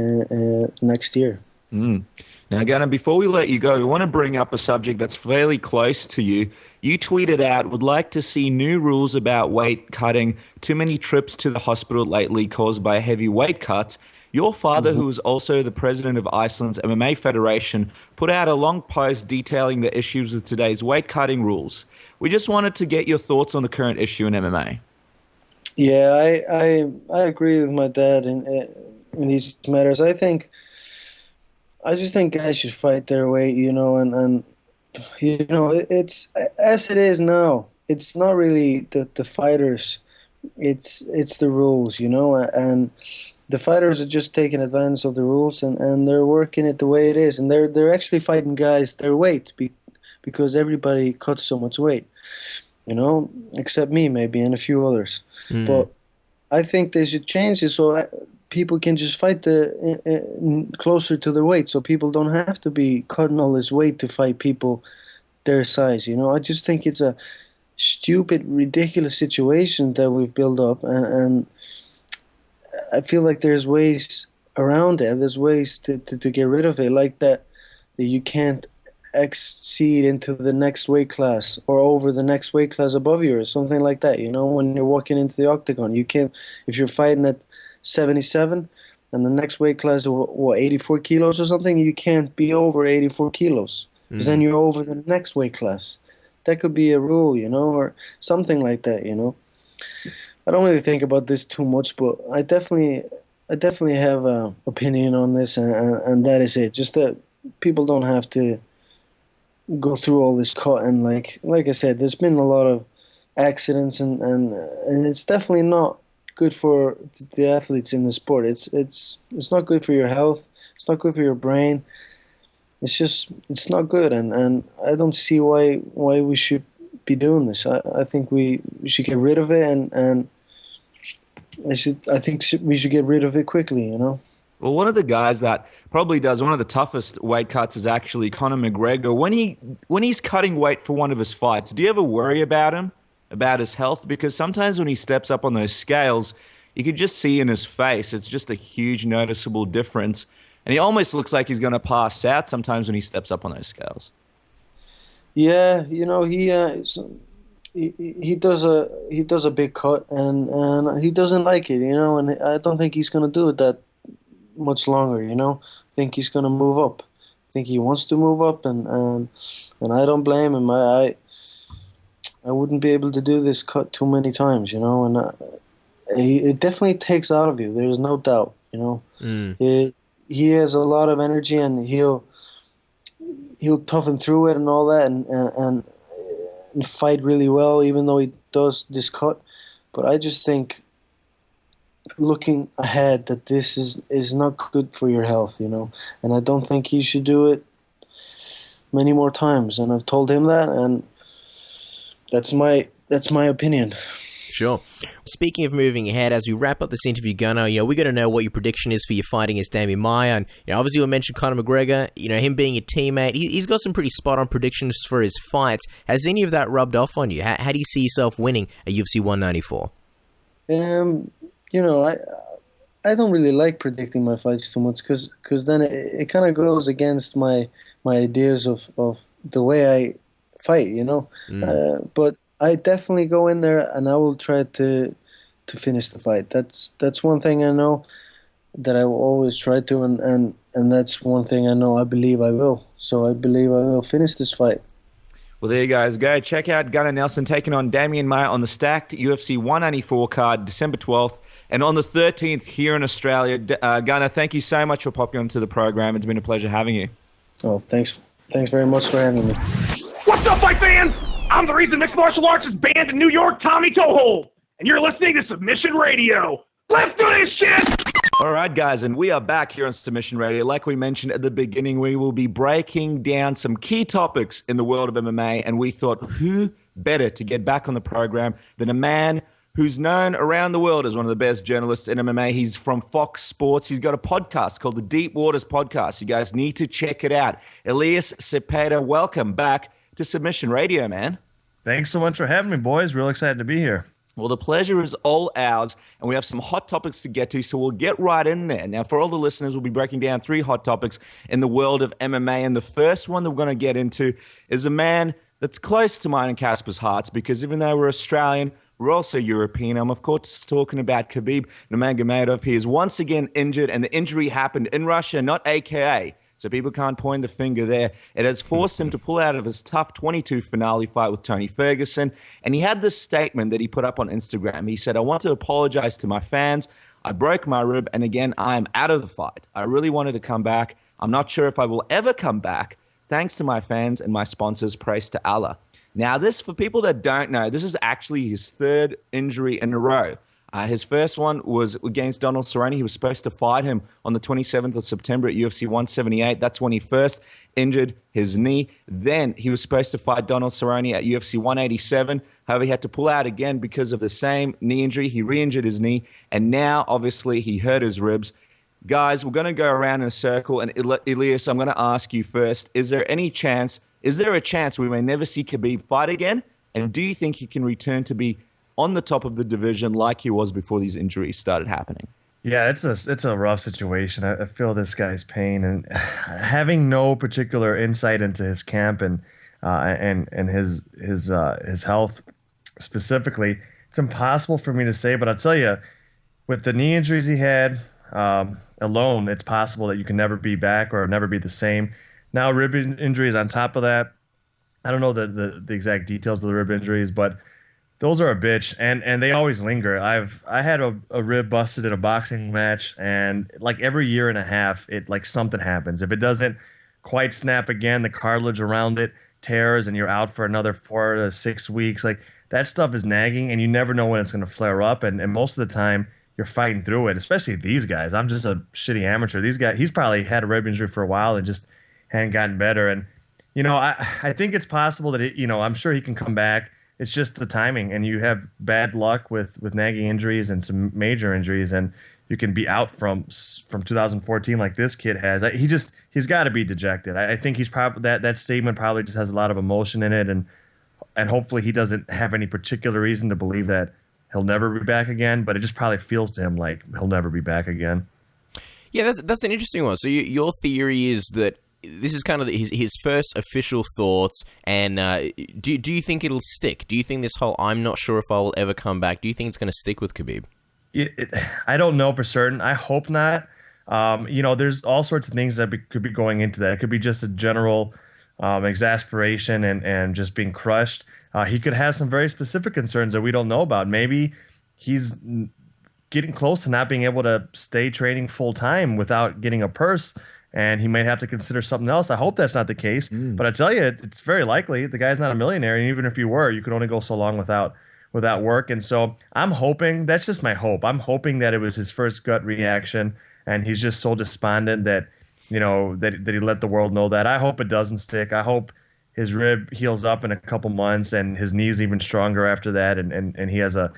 next year. Now, Gunnar, before we let you go, we want to bring up a subject that's fairly close to you. You tweeted out, would like to see new rules about weight cutting, too many trips to the hospital lately caused by heavy weight cuts. Your father, who is also the president of Iceland's MMA Federation, put out a long post detailing the issues with today's weight cutting rules. We just wanted to get your thoughts on the current issue in MMA. Yeah, I agree with my dad in these matters. I just think guys should fight their weight, and it's as it is now. It's not really the fighters it's the rules, and the fighters are just taking advantage of the rules, and they're working it the way it is, and they're actually fighting guys their weight because everybody cuts so much weight, except me maybe and a few others. But I think they should change it so people can just fight closer to their weight, so people don't have to be cutting all this weight to fight people their size. I just think it's a stupid, ridiculous situation that we've built up, and I feel like there's ways around it. There's ways to get rid of it, like that you can't exceed into the next weight class or over the next weight class above you or something like that. When you're walking into the octagon, you can't, if you're fighting at 77 and the next weight class is 84 kilos or something, you can't be over 84 kilos because then you're over the next weight class. That could be a rule, or something like that. I don't really think about this too much, but I definitely have an opinion on this, and that is it. Just that people don't have to go through all this cut, and like I said, there's been a lot of accidents, and it's definitely not good for the athletes in the sport. It's not good for your health. It's not good for your brain. It's not good, and I don't see why we should be doing this. I think we should get rid of it, and I think we should get rid of it quickly. Well, one of the guys that probably does one of the toughest weight cuts is actually Conor McGregor. When he's cutting weight for one of his fights, do you ever worry about him, about his health? Because sometimes when he steps up on those scales, you can just see in his face, it's just a huge noticeable difference. And he almost looks like he's going to pass out sometimes when he steps up on those scales. Yeah, he does a big cut, and he doesn't like it, and I don't think he's going to do it that much longer, I think he's going to move up. I think he wants to move up, and I don't blame him. I wouldn't be able to do this cut too many times, and it definitely takes out of you. There's no doubt, He has a lot of energy, and he'll toughen through it and all that, and fight really well, even though he does this cut. But I just think, looking ahead, that this is not good for your health, and I don't think he should do it many more times. And I've told him that, and that's my opinion. Sure. Speaking of moving ahead, as we wrap up this interview, Gunnar, we got to know what your prediction is for your fight against Damian Maia. And obviously we mentioned Conor McGregor. Him being your teammate, he's got some pretty spot-on predictions for his fights. Has any of that rubbed off on you? How do you see yourself winning at UFC 194? I don't really like predicting my fights too much because then it kind of goes against my ideas of the way I fight. But I definitely go in there and I will try to finish the fight. That's one thing I know that I will always try to, and that's one thing I know I believe I will. So I believe I will finish this fight. Well, there you guys go. Check out Gunnar Nelson taking on Damian Maia on the stacked UFC 194 card, December 12th, and on the 13th here in Australia. Gunnar, thank you so much for popping onto the program. It's been a pleasure having you. Oh, thanks very much for having me. What's up, fight fans? I'm the reason mixed martial arts is banned in New York, Tommy Toehold, and you're listening to Submission Radio. Let's do this shit! All right, guys, and we are back here on Submission Radio. Like we mentioned at the beginning, we will be breaking down some key topics in the world of MMA, and we thought, who better to get back on the program than a man who's known around the world as one of the best journalists in MMA. He's from Fox Sports. He's got a podcast called the Deep Waters Podcast. You guys need to check it out. Elias Cepeda, welcome back to Submission Radio, man. Thanks so much for having me, boys. Real excited to be here. Well, the pleasure is all ours, and we have some hot topics to get to, so we'll get right in there. Now, for all the listeners, we'll be breaking down 3 hot topics in the world of MMA, and the first one that we're going to get into is a man that's close to mine and Casper's hearts, because even though we're Australian, we're also European. I'm, of course, talking about Khabib Nurmagomedov. He is once again injured, and the injury happened in Russia, not AKA. So people can't point the finger there. It has forced him to pull out of his tough 22 finale fight with Tony Ferguson. And he had this statement that he put up on Instagram. He said, "I want to apologize to my fans. I broke my rib, and again, I am out of the fight. I really wanted to come back. I'm not sure if I will ever come back. Thanks to my fans and my sponsors, praise to Allah." Now, this, for people that don't know, this is actually his third injury in a row. His first one was against Donald Cerrone. He was supposed to fight him on the 27th of September at UFC 178. That's when he first injured his knee. Then he was supposed to fight Donald Cerrone at UFC 187. However, he had to pull out again because of the same knee injury. He re-injured his knee, and now, obviously, he hurt his ribs. Guys, we're going to go around in a circle, and Elias, I'm going to ask you first, is there a chance we may never see Khabib fight again? And do you think he can return to be on the top of the division like he was before these injuries started happening? Yeah, it's a rough situation. I feel this guy's pain, and having no particular insight into his camp and his health specifically, it's impossible for me to say. But I'll tell you, with the knee injuries he had alone, it's possible that you can never be back or never be the same. Now, rib injuries on top of that, I don't know the exact details of the rib injuries, but those are a bitch, and they always linger. I had a rib busted in a boxing match, and like every year and a half, it like something happens. If it doesn't quite snap again, the cartilage around it tears, and you're out for another 4 to 6 weeks. Like that stuff is nagging, and you never know when it's going to flare up. And most of the time, you're fighting through it. Especially these guys. I'm just a shitty amateur. These guys, he's probably had a rib injury for a while and just hadn't gotten better. And I think it's possible that I'm sure he can come back. It's just the timing, and you have bad luck with nagging injuries and some major injuries, and you can be out from 2014 like this kid has. He's got to be dejected. I think he's probably that statement probably just has a lot of emotion in it, and hopefully he doesn't have any particular reason to believe that he'll never be back again. But it just probably feels to him like he'll never be back again. Yeah, that's an interesting one. So your theory is that this is kind of his first official thoughts, and do you think it'll stick? Do you think this whole "I'm not sure if I will ever come back"? Do you think it's going to stick with Khabib? I don't know for certain. I hope not. There's all sorts of things that could be going into that. It could be just a general exasperation and just being crushed. He could have some very specific concerns that we don't know about. Maybe he's getting close to not being able to stay training full time without getting a purse, and he might have to consider something else. I hope that's not the case, but I tell you, it's very likely. The guy's not a millionaire, and even if you were, you could only go so long without work. And so I'm hoping, that's just my hope. I'm hoping that it was his first gut reaction, and he's just so despondent that, that he let the world know that. I hope it doesn't stick. I hope his rib heals up in a couple months, and his knee's even stronger after that, and he has a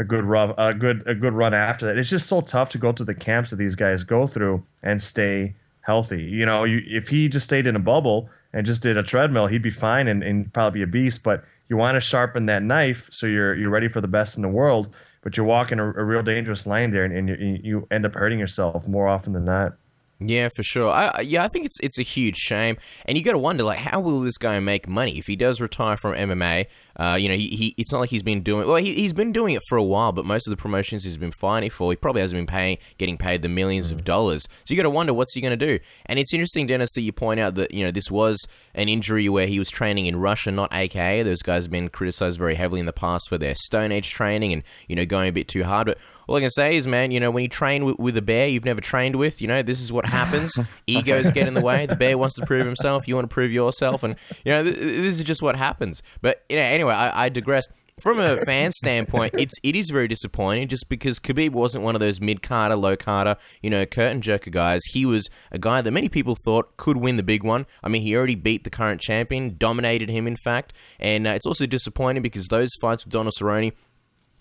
good run after that. It's just so tough to go to the camps that these guys go through and stay healthy. If he just stayed in a bubble and just did a treadmill, he'd be fine and probably be a beast. But you want to sharpen that knife so you're ready for the best in the world. But you're walking a real dangerous line there, and you end up hurting yourself more often than not. Yeah, for sure. I think it's a huge shame, and you got to wonder, like, how will this guy make money if he does retire from MMA? It's not like he's been doing. Well, he's been doing it for a while, but most of the promotions he's been fighting for, he probably hasn't been getting paid the millions of dollars. So you got to wonder, what's he going to do? And it's interesting, Dennis, that you point out that this was an injury where he was training in Russia, not AKA. Those guys have been criticized very heavily in the past for their Stone Age training and going a bit too hard. But all I can say is, man, when you train with a bear you've never trained with, this is what happens. Egos get in the way. The bear wants to prove himself. You want to prove yourself, and this is just what happens. But anyway, I digress. From a fan standpoint, it is very disappointing, just because Khabib wasn't one of those mid-carder, low-carder, curtain jerker guys. He was a guy that many people thought could win the big one. I mean, he already beat the current champion, dominated him, in fact. And it's also disappointing because those fights with Donald Cerrone,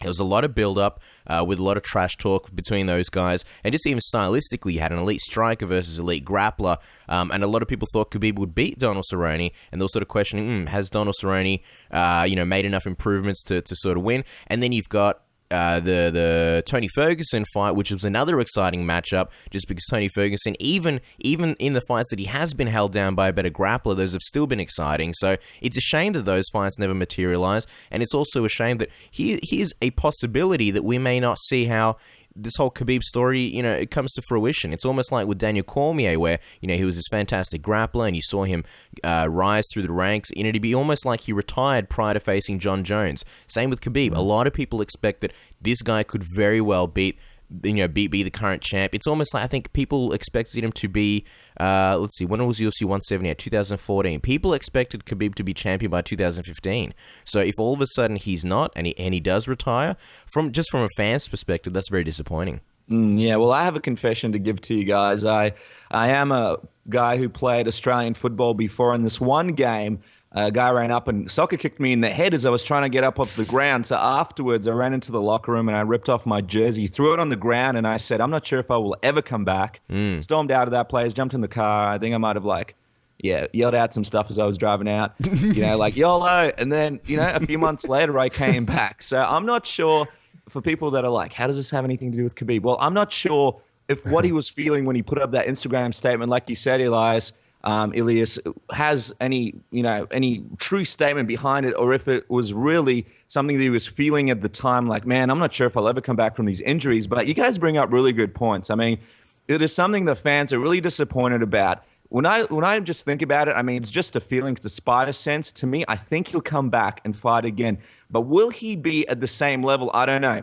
there was a lot of build-up with a lot of trash talk between those guys. And just even stylistically, you had an elite striker versus elite grappler. And a lot of people thought Khabib would beat Donald Cerrone. And they were sort of questioning, has Donald Cerrone, made enough improvements to sort of win? And then you've got the Tony Ferguson fight, which was another exciting matchup, just because Tony Ferguson, even in the fights that he has been held down by a better grappler, those have still been exciting. So it's a shame that those fights never materialize, and it's also a shame that here's a possibility that we may not see how this whole Khabib story, it comes to fruition. It's almost like with Daniel Cormier, where, he was this fantastic grappler and you saw him rise through the ranks. It'd be almost like he retired prior to facing John Jones. Same with Khabib. A lot of people expect that this guy could very well beat be the current champ. It's almost like I think people expected him to be, let's see, when was UFC 178? 2014. People expected Khabib to be champion by 2015. So if all of a sudden he's not, and he does retire, from a fan's perspective, that's very disappointing. Yeah, well, I have a confession to give to you guys. I am a guy who played Australian football before. In this one game, a guy ran up and soccer kicked me in the head as I was trying to get up off the ground. So afterwards, I ran into the locker room and I ripped off my jersey, threw it on the ground, and I said, I'm not sure if I will ever come back. Stormed out of that place, jumped in the car. I think I might have yelled out some stuff as I was driving out, like YOLO. And then, a few months later, I came back. So I'm not sure, for people that are like, how does this have anything to do with Khabib? Well, I'm not sure if what he was feeling when he put up that Instagram statement, like you said, Elias, has any true statement behind it, or if it was really something that he was feeling at the time, like, man, I'm not sure if I'll ever come back from these injuries. But you guys bring up really good points. I mean, it is something the fans are really disappointed about. When I just think about it, I mean, it's just a feeling, the spider sense. To me, I think he'll come back and fight again. But will he be at the same level? I don't know.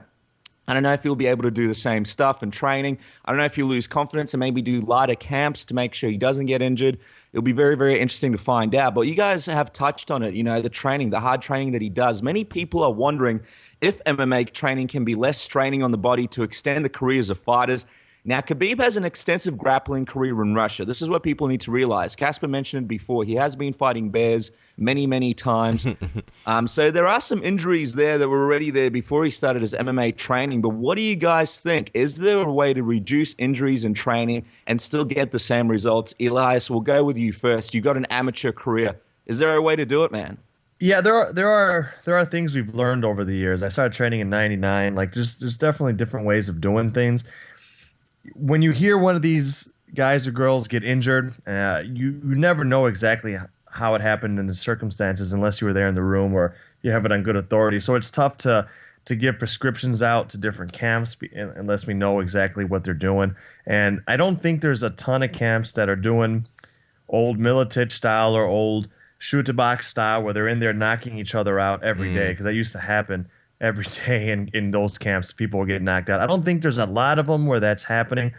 I don't know if he'll be able to do the same stuff and training. I don't know if he'll lose confidence and maybe do lighter camps to make sure he doesn't get injured. It'll be very, very interesting to find out. But you guys have touched on it, the training, the hard training that he does. Many people are wondering if MMA training can be less straining on the body to extend the careers of fighters. Now, Khabib has an extensive grappling career in Russia. This is what people need to realize. Casper mentioned it before. He has been fighting bears many, many times. So there are some injuries there that were already there before he started his MMA training. But what do you guys think? Is there a way to reduce injuries in training and still get the same results? Elias, we'll go with you first. You got an amateur career. Is there a way to do it, man? Yeah, there are things we've learned over the years. I started training in '99. There's definitely different ways of doing things. When you hear one of these guys or girls get injured, you never know exactly how it happened in the circumstances unless you were there in the room or you have it on good authority. So it's tough to give prescriptions out to different camps unless we know exactly what they're doing. And I don't think there's a ton of camps that are doing old Miletich style or old shoot-to-box style where they're in there knocking each other out every day, because that used to happen every day in those camps. People will get knocked out. I don't think there's a lot of them where that's happening,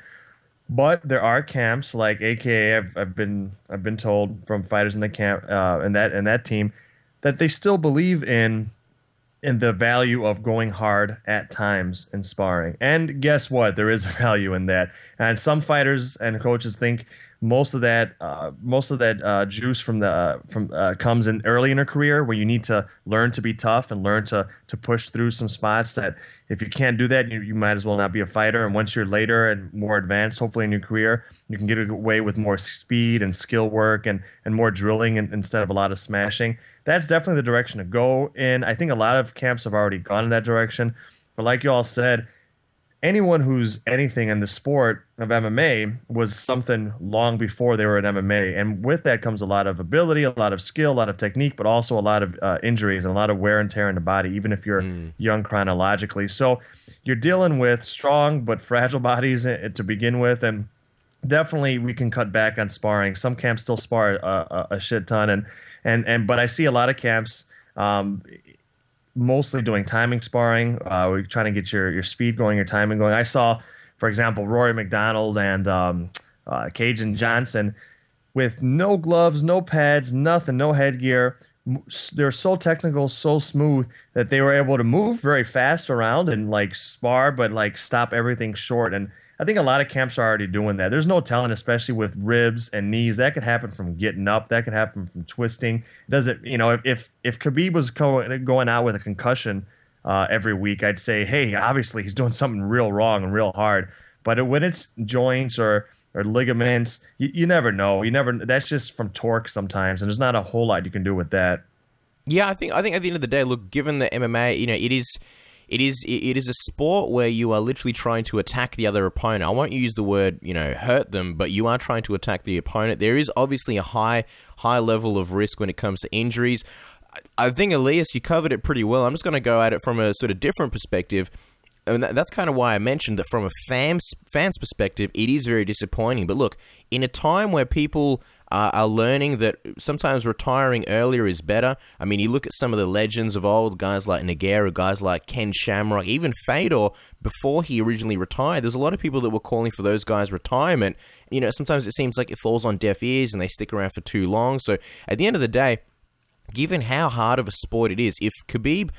but there are camps like AKA. I've been told from fighters in the camp and that team that they still believe in the value of going hard at times in sparring. And guess what? There is a value in that. And some fighters and coaches think most of that juice from comes in early in a career, where you need to learn to be tough and learn to push through some spots that if you can't do that, you might as well not be a fighter. And once you're later and more advanced, hopefully in your career, you can get away with more speed and skill work and more drilling instead of a lot of smashing. That's definitely the direction to go in. I think a lot of camps have already gone in that direction. But like you all said, anyone who's anything in the sport of MMA was something long before they were in MMA. And with that comes a lot of ability, a lot of skill, a lot of technique, but also a lot of injuries and a lot of wear and tear in the body, even if you're young chronologically. So you're dealing with strong but fragile bodies to begin with. And definitely we can cut back on sparring. Some camps still spar a shit ton. But I see a lot of camps mostly doing timing sparring. We're trying to get your speed going, your timing going. I saw, for example, Rory McDonald and Cajun Johnson with no gloves, no pads, nothing, no headgear. They're so technical, so smooth that they were able to move very fast around and spar, but stop everything short. And I think a lot of camps are already doing that. There's no telling, especially with ribs and knees. That could happen from getting up. That could happen from twisting. Does it? If Khabib was going out with a concussion every week, I'd say, hey, obviously he's doing something real wrong and real hard. But when it's joints or ligaments, you never know. That's just from torque sometimes, and there's not a whole lot you can do with that. Yeah, I think at the end of the day, look, given the MMA, it is a sport where you are literally trying to attack the other opponent. I won't use the word, hurt them, but you are trying to attack the opponent. There is obviously a high level of risk when it comes to injuries. I think, Elias, you covered it pretty well. I'm just going to go at it from a sort of different perspective. And that's kind of why I mentioned that from a fan's perspective, it is very disappointing. But look, in a time where people are learning that sometimes retiring earlier is better. I mean, you look at some of the legends of old, guys like Nogueira, guys like Ken Shamrock, even Faber, before he originally retired. There's a lot of people that were calling for those guys' retirement. You know, sometimes it seems like it falls on deaf ears and they stick around for too long. So at the end of the day, given how hard of a sport it is, if Khabib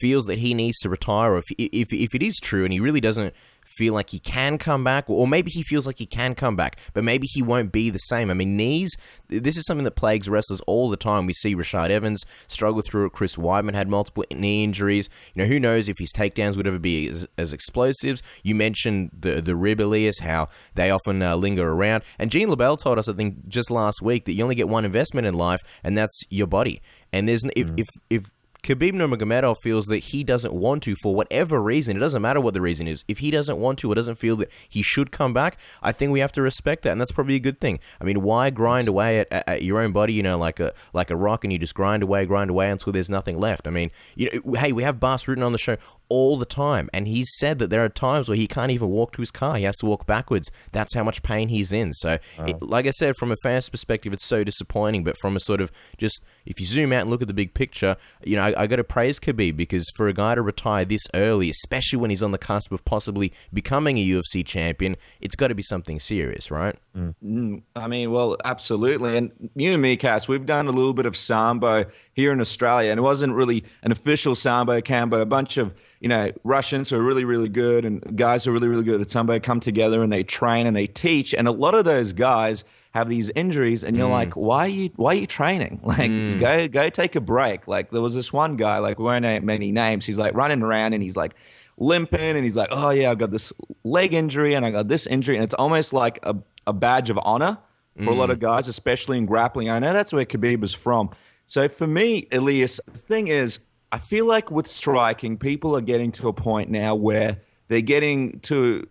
feels that he needs to retire, or if it is true and he really doesn't feel like he can come back, or maybe he feels like he can come back, but maybe he won't be the same. I mean, knees, this is something that plagues wrestlers all the time. We see Rashad Evans struggle through it. Chris Weidman had multiple knee injuries. You know, who knows if his takedowns would ever be as explosives. You mentioned the rib, Elias, how they often linger around. And Gene LaBelle told us, I think, just last week that you only get one investment in life, and that's your body. And there's if Khabib Nurmagomedov feels that he doesn't want to, for whatever reason, it doesn't matter what the reason is, if he doesn't want to or doesn't feel that he should come back, I think we have to respect that, and that's probably a good thing. I mean, why grind away at your own body, you know, like a rock, and you just grind away until there's nothing left? I mean, you know, hey, we have Bas Rutten on the show all the time, and he's said that there are times where he can't even walk to his car. He has to walk backwards. That's how much pain he's in. So, like I said, from a fan's perspective, it's so disappointing, but from a sort of just, if you zoom out and look at the big picture, you know, I got to praise Khabib, because for a guy to retire this early, especially when he's on the cusp of possibly becoming a UFC champion, it's got to be something serious, right? I mean, well, absolutely. And you and me, Cass, we've done a little bit of Sambo here in Australia, and it wasn't really an official Sambo camp, but a bunch of, you know, Russians who are really, really good and guys who are really, really good at Sambo come together and they train and they teach. And a lot of those guys have these injuries, and you're like, why are you training? Like, go take a break. Like, there was this one guy, like, we won't name many names. He's like running around and he's like limping, and he's like, oh yeah, I've got this leg injury and I got this injury, and it's almost like a badge of honor for a lot of guys, especially in grappling. I know that's where Khabib is from. So for me, Elias, the thing is, I feel like with striking, people are getting to a point now where they're getting to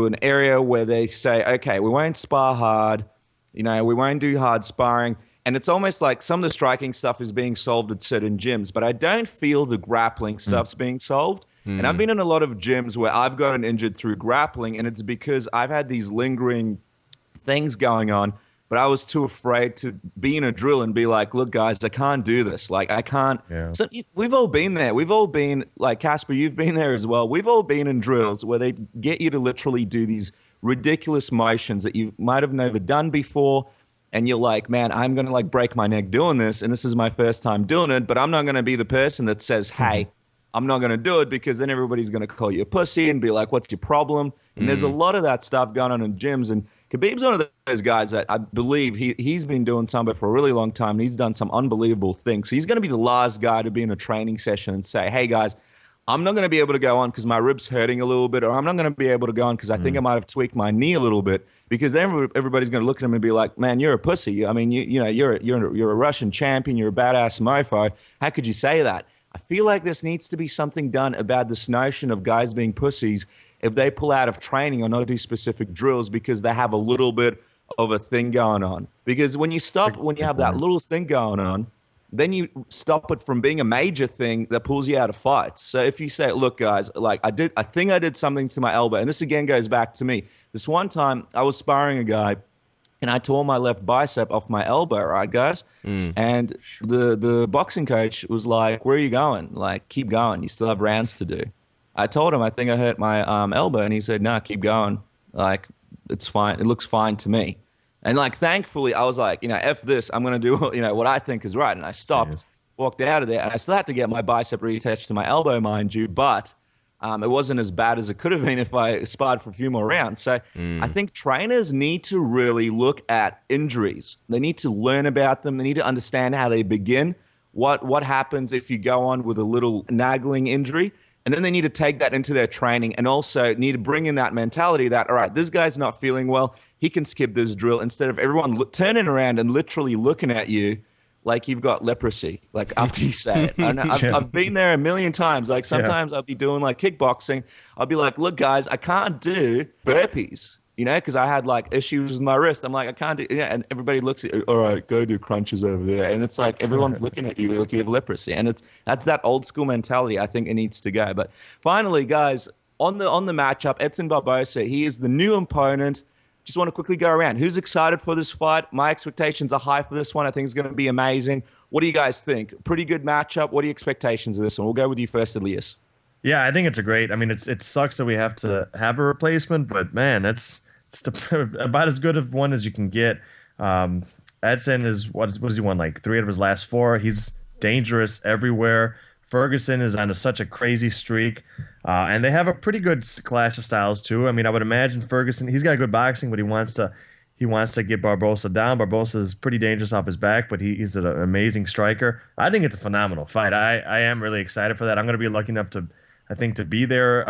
an area where they say, okay, we won't spar hard, you know, we won't do hard sparring. And it's almost like some of the striking stuff is being solved at certain gyms, but I don't feel the grappling stuff's being solved. And I've been in a lot of gyms where I've gotten injured through grappling, and it's because I've had these lingering things going on, but I was too afraid to be in a drill and be like, look, guys, I can't do this. Like, I can't. Yeah. So we've all been there. We've all been, like, Casper, you've been there as well. We've all been in drills where they get you to literally do these ridiculous motions that you might have never done before. And you're like, man, I'm going to, like, break my neck doing this, and this is my first time doing it, but I'm not going to be the person that says, hey, I'm not going to do it, because then everybody's going to call you a pussy and be like, what's your problem? And there's a lot of that stuff going on in gyms, and Khabib's one of those guys that I believe he's been doing Sambo for a really long time, and he's done some unbelievable things. So he's going to be the last guy to be in a training session and say, hey, guys, I'm not going to be able to go on because my rib's hurting a little bit, or I'm not going to be able to go on because I think I might have tweaked my knee a little bit, because then everybody's going to look at him and be like, man, you're a pussy. I mean, you're a Russian champion. You're a badass mofo. How could you say that? I feel like this needs to be something done about this notion of guys being pussies if they pull out of training or not do specific drills because they have a little bit of a thing going on. Because when you have that little thing going on, then you stop it from being a major thing that pulls you out of fights. So if you say, look, guys, like I think I did something to my elbow, and this again goes back to me. This one time I was sparring a guy, and I tore my left bicep off my elbow, right, guys? And the boxing coach was like, where are you going? Like, keep going. You still have rounds to do. I told him I think I hurt my elbow, and he said, no, keep going. Like, it's fine. It looks fine to me. And, like, thankfully, I was like, F this. I'm going to do, what I think is right. And I stopped, walked out of there, and I still had to get my bicep reattached to my elbow, mind you, but it wasn't as bad as it could have been if I sparred for a few more rounds. So I think trainers need to really look at injuries. They need to learn about them. They need to understand how they begin, what happens if you go on with a little nagging injury. And then they need to take that into their training, and also need to bring in that mentality that, all right, this guy's not feeling well. He can skip this drill, instead of everyone turning around and literally looking at you like you've got leprosy, like after you say it. And I've been there a million times. Like sometimes I'll be doing like kickboxing. I'll be like, look, guys, I can't do burpees, because I had like issues with my wrist. I'm like, I can't do, and everybody looks at you, all right, go do crunches over there. And it's like everyone's looking at you like you have leprosy. And that's that old school mentality. I think it needs to go. But finally, guys, on the matchup, Edson Barbosa, he is the new opponent Just want to quickly go around. Who's excited for this fight? My expectations are high for this one. I think it's going to be amazing. What do you guys think? Pretty good matchup. What are your expectations of this one? We'll go with you first, Elias. Yeah, I think it's a great. I mean, it sucks that we have to have a replacement, but man, it's about as good of one as you can get. Edson is what has he won, like 3 out of his last 4. He's dangerous everywhere. Ferguson is on such a crazy streak, and they have a pretty good clash of styles too. I mean, I would imagine Ferguson, he's got good boxing, but he wants to get Barbosa down. Barbosa is pretty dangerous off his back, but he's an amazing striker. I think it's a phenomenal fight. I am really excited for that. I'm going to be lucky enough to be there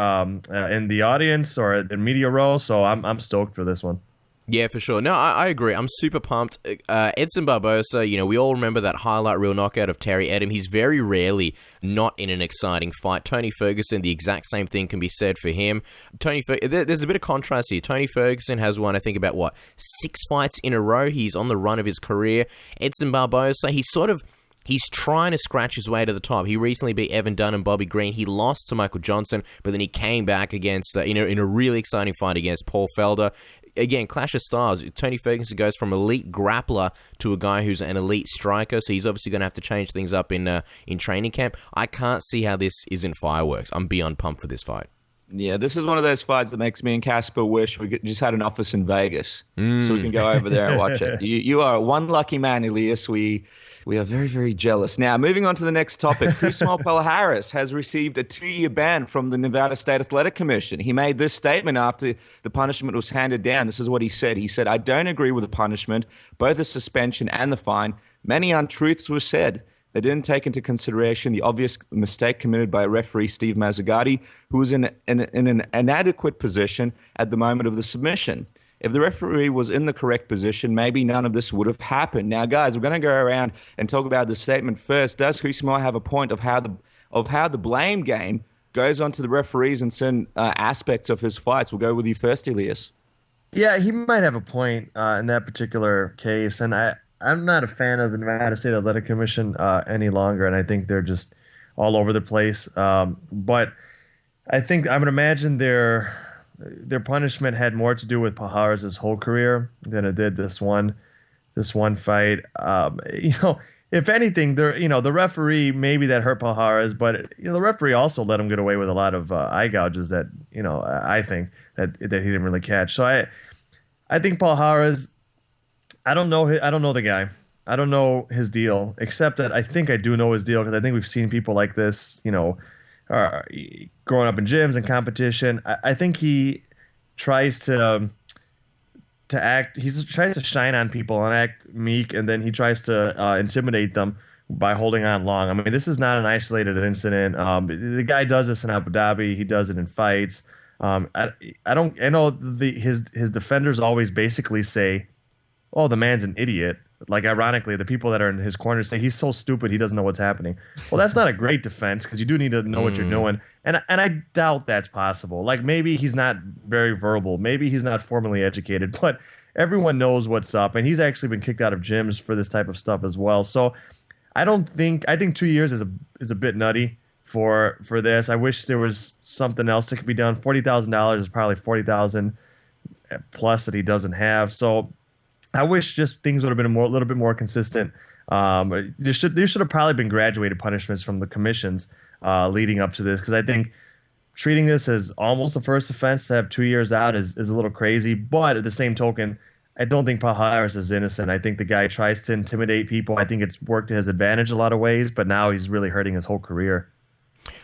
in the audience or in media row, so I'm stoked for this one. Yeah, for sure. No, I agree. I'm super pumped. Edson Barbosa, we all remember that highlight reel knockout of Terry Edom. He's very rarely not in an exciting fight. Tony Ferguson, the exact same thing can be said for him. There's a bit of contrast here. Tony Ferguson has won, I think, about, 6 fights in a row. He's on the run of his career. Edson Barbosa, he's trying to scratch his way to the top. He recently beat Evan Dunn and Bobby Green. He lost to Michael Johnson, but then he came back against in a really exciting fight against Paul Felder. Again, clash of styles. Tony Ferguson goes from elite grappler to a guy who's an elite striker, so he's obviously going to have to change things up in training camp. I can't see how this isn't fireworks. I'm beyond pumped for this fight. Yeah, this is one of those fights that makes me and Casper wish we just had an office in Vegas so we can go over there and watch it. You are one lucky man, Elias. We are very, very jealous. Now, moving on to the next topic, Rousimar Palhares has received a 2-year ban from the Nevada State Athletic Commission. He made this statement after the punishment was handed down. This is what he said. He said, "I don't agree with the punishment, both the suspension and the fine. Many untruths were said. They didn't take into consideration the obvious mistake committed by referee Steve Mazzagatti, who was in an inadequate position at the moment of the submission. If the referee was in the correct position, maybe none of this would have happened." Now, guys, we're going to go around and talk about the statement first. Does Rousimar have a point of how the blame game goes onto the referees in certain aspects of his fights? We'll go with you first, Elias. Yeah, he might have a point in that particular case, and I'm not a fan of the Nevada State Athletic Commission any longer, and I think they're just all over the place. But I would imagine their punishment had more to do with Palhares' whole career than it did this one fight. If anything, the referee, maybe that hurt Palhares, but the referee also let him get away with a lot of eye gouges that I think that he didn't really catch. So I think Palhares, I don't know the guy. I don't know his deal, except that I think I do know his deal because I think we've seen people like this, growing up in gyms and competition. I think he tries to act. He tries to shine on people and act meek, and then he tries to intimidate them by holding on long. I mean, this is not an isolated incident. The guy does this in Abu Dhabi. He does it in fights. I know his defenders always basically say, "Oh, the man's an idiot." Like, ironically, the people that are in his corner say he's so stupid he doesn't know what's happening. Well, that's not a great defense because you do need to know what you're doing. And I doubt that's possible. Like, maybe he's not very verbal. Maybe he's not formally educated. But everyone knows what's up. And he's actually been kicked out of gyms for this type of stuff as well. So I think 2 years is a bit nutty for this. I wish there was something else that could be done. $40,000 is probably $40,000 plus that he doesn't have. So I wish just things would have been a little bit more consistent. There should have probably been graduated punishments from the commissions leading up to this, because I think treating this as almost the first offense to have 2 years out is a little crazy. But at the same token, I don't think Palhares is innocent. I think the guy tries to intimidate people. I think it's worked to his advantage a lot of ways, but now he's really hurting his whole career.